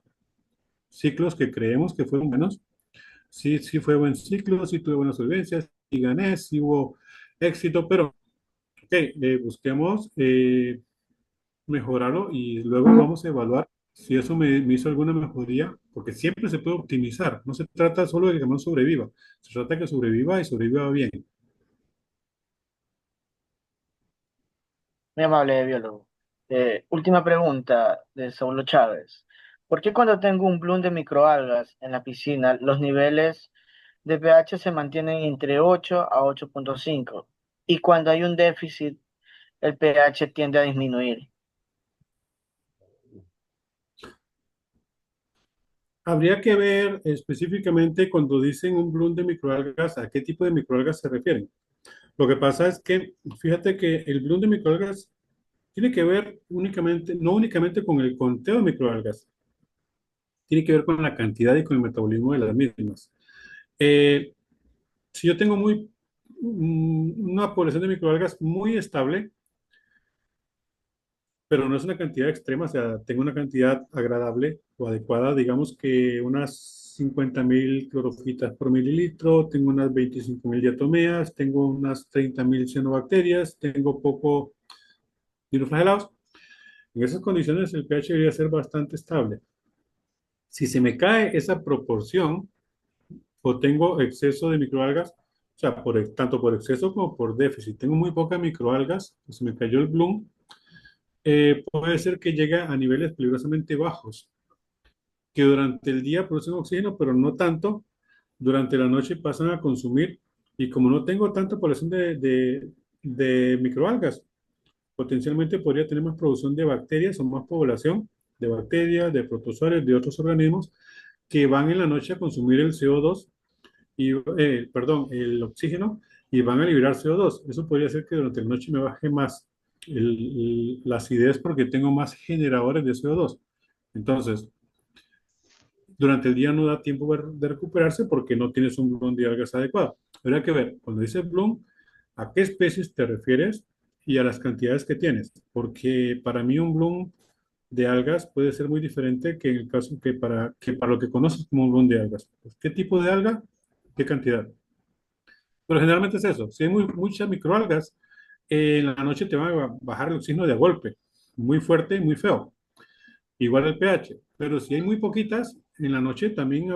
ciclos que creemos que fueron buenos. Sí, sí fue buen ciclo, sí tuve buenas solvencias, sí gané, sí hubo éxito, pero ok, busquemos mejorarlo y luego vamos a evaluar si eso me hizo alguna mejoría, porque siempre se puede optimizar. No se trata solo de que no sobreviva, se trata de que sobreviva y sobreviva bien. Muy amable, biólogo. Última pregunta de Saulo Chávez. ¿Por qué cuando tengo un bloom de microalgas en la piscina, los niveles de pH se mantienen entre 8 a 8,5 y cuando hay un déficit, el pH tiende a disminuir? Habría que ver específicamente cuando dicen un bloom de microalgas, a qué tipo de microalgas se refieren. Lo que pasa es que, fíjate que el bloom de microalgas tiene que ver únicamente, no únicamente con el conteo de microalgas, tiene que ver con la cantidad y con el metabolismo de las mismas. Eh, si yo tengo una población de microalgas muy estable, pero no es una cantidad extrema, o sea, tengo una cantidad agradable o adecuada, digamos que unas 50.000 clorofitas por mililitro, tengo unas 25.000 diatomeas, tengo unas 30.000 cianobacterias, tengo poco dinoflagelados. En esas condiciones el pH debería ser bastante estable. Si se me cae esa proporción o tengo exceso de microalgas, o sea, tanto por exceso como por déficit, tengo muy pocas microalgas, se me cayó el bloom, puede ser que llegue a niveles peligrosamente bajos, que durante el día producen oxígeno, pero no tanto, durante la noche pasan a consumir, y como no tengo tanta población de microalgas, potencialmente podría tener más producción de bacterias o más población de bacterias, de protozoarios, de otros organismos que van en la noche a consumir el CO2 y, perdón, el oxígeno y van a liberar CO2. Eso podría hacer que durante la noche me baje más la acidez porque tengo más generadores de CO2. Entonces, durante el día no da tiempo de recuperarse porque no tienes un bloom de algas adecuado. Habría que ver, cuando dice bloom, a qué especies te refieres y a las cantidades que tienes, porque para mí un bloom de algas puede ser muy diferente que en el caso que para lo que conoces como un bloom de algas. Pues, ¿qué tipo de alga? ¿Qué cantidad? Pero generalmente es eso. Si hay muchas microalgas, en la noche te van a bajar el oxígeno de golpe, muy fuerte y muy feo. Igual el pH. Pero si hay muy poquitas, en la noche también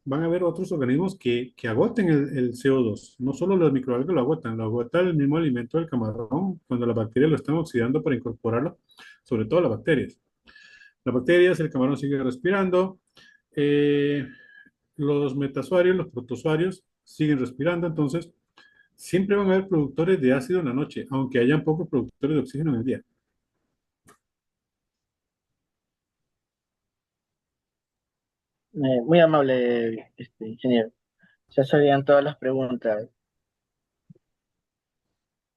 van a haber otros organismos que agoten el CO2. No solo los microalgas lo agota el mismo alimento del camarón cuando las bacterias lo están oxidando para incorporarlo, sobre todo las bacterias. Las bacterias, el camarón sigue respirando, eh, los metazoarios, los protozoarios siguen respirando, entonces siempre van a haber productores de ácido en la noche, aunque hayan pocos productores de oxígeno en el día. Muy amable, ingeniero. Ya serían todas las preguntas.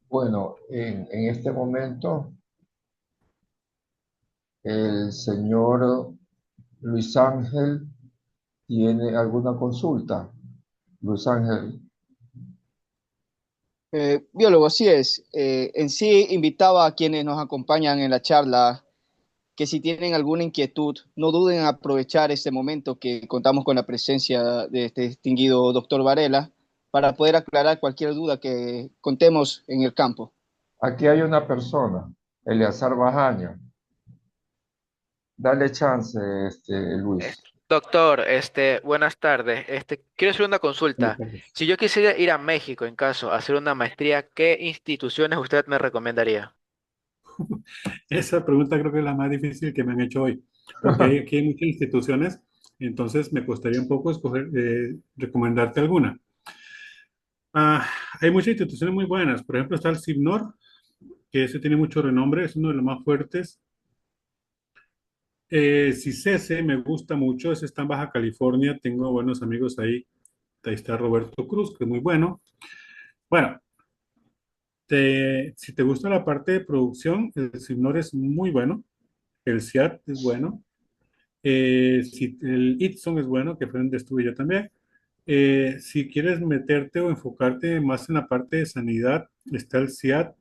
Bueno, en este momento el señor Luis Ángel tiene alguna consulta. Luis Ángel, Biólogo, así es. En sí, invitaba a quienes nos acompañan en la charla que si tienen alguna inquietud, no duden en aprovechar este momento que contamos con la presencia de este distinguido doctor Varela para poder aclarar cualquier duda que contemos en el campo. aquí hay una persona, Eleazar Bajaño. Dale chance, Eh, Luis. Doctor, buenas tardes. Quiero hacer una Buenas consulta. tardes. Si yo quisiera ir a México en caso a hacer una maestría, ¿qué instituciones usted me recomendaría? Esa pregunta creo que es la más difícil que me han hecho hoy, porque aquí hay muchas instituciones, entonces me costaría un poco recomendarte alguna. Ah, hay muchas instituciones muy buenas, por ejemplo está el CIBNOR, que ese tiene mucho renombre, es uno de los más fuertes. CICESE me gusta mucho, ese está en Baja California, tengo buenos amigos ahí. Ahí está Roberto Cruz, que es muy bueno. Bueno, si te gusta la parte de producción, el CIBNOR es muy bueno, el CIAT es bueno. Si el Itson es bueno, que fue donde estuve yo también. Si quieres meterte o enfocarte más en la parte de sanidad, está el CIAT,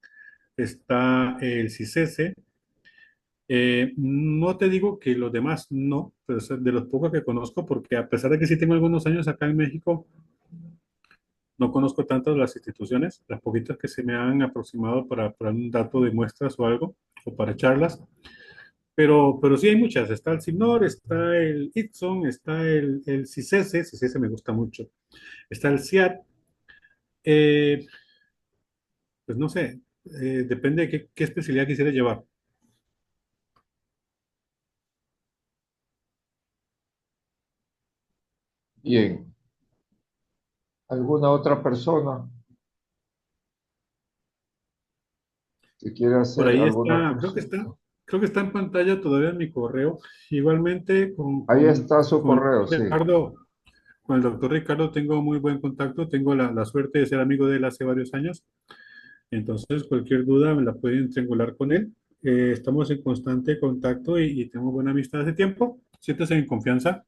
está el CICESE. No te digo que los demás no, pero es de los pocos que conozco, porque a pesar de que sí tengo algunos años acá en México, no conozco tantas las instituciones, las poquitas que se me han aproximado para un dato de muestras o algo, o para charlas. Pero sí hay muchas. Está el CINOR, está el ITSON, está el CICESE, CICESE me gusta mucho. Está el CIAT. eh, pues no sé, depende de qué especialidad quisiera llevar. Bien. ¿Alguna otra persona que quiera Por hacer ahí alguna está, consulta? creo que está en pantalla todavía mi correo. Igualmente Ahí está su con correo, sí. Ricardo, con el doctor Ricardo tengo muy buen contacto, tengo la suerte de ser amigo de él hace varios años. Entonces, cualquier duda me la pueden triangular con él. Estamos en constante contacto y tenemos buena amistad hace tiempo. Siéntese en confianza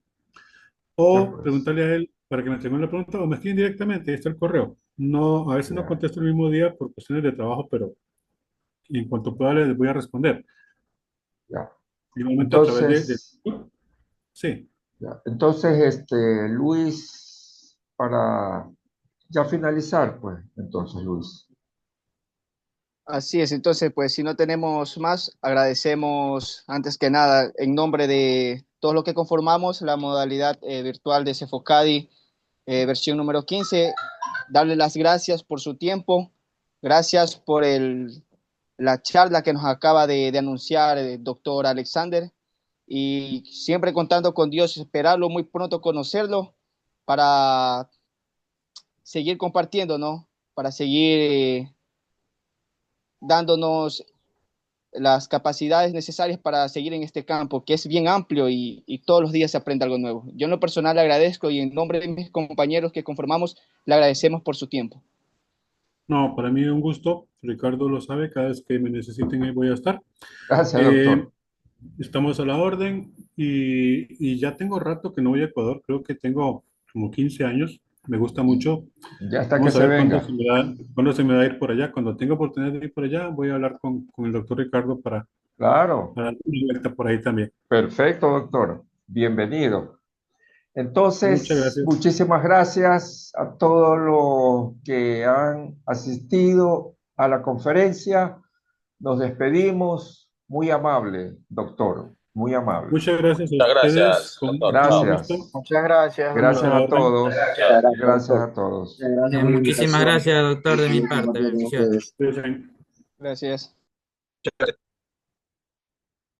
Ya o pues. pregúntale a él para que me triangule la pregunta o me escriben directamente. Ahí está el correo. No, a veces no Ya, contesto el mismo día por cuestiones de trabajo, pero en cuanto pueda les voy a responder. ya. Igualmente a través de... Entonces, Sí, ya. Entonces, Luis, para ya finalizar, pues, entonces, Luis. Así es, entonces, pues si no tenemos más, agradecemos antes que nada en nombre de todos los que conformamos la modalidad virtual de Cefocadi, versión número 15, darle las gracias por su tiempo, gracias por la charla que nos acaba de anunciar el doctor Alexander y siempre contando con Dios, esperarlo muy pronto conocerlo para seguir compartiendo, ¿no? Para seguir dándonos las capacidades necesarias para seguir en este campo, que es bien amplio y todos los días se aprende algo nuevo. Yo en lo personal le agradezco y en nombre de mis compañeros que conformamos, le agradecemos por su tiempo. No, para mí es un gusto. Ricardo lo sabe, cada vez que me necesiten ahí voy a estar. Gracias, Eh, doctor. Estamos a la orden y ya tengo rato que no voy a Ecuador, creo que tengo como 15 años, me gusta mucho. Ya hasta que Vamos a se ver venga. cuándo se me da a ir por allá. Cuando tenga oportunidad de ir por allá, voy a hablar con el doctor Ricardo Claro. para dar una vuelta por ahí también. Perfecto, doctor. Bienvenido. Muchas Entonces, gracias. muchísimas gracias a todos los que han asistido a la conferencia. Nos despedimos. Muy amable, doctor. Muy amable. Muchas gracias a Muchas ustedes. gracias, Con doctor. muchísimo Gracias. gusto. Muchas gracias, Gracias Estamos a la a orden. todos. Gracias. Gracias a todos. Gracias por la Muchísimas invitación. gracias, doctor, de mi Muy parte. compartido con Bendiciones. ustedes. Ustedes saben. Gracias. Muchas gracias.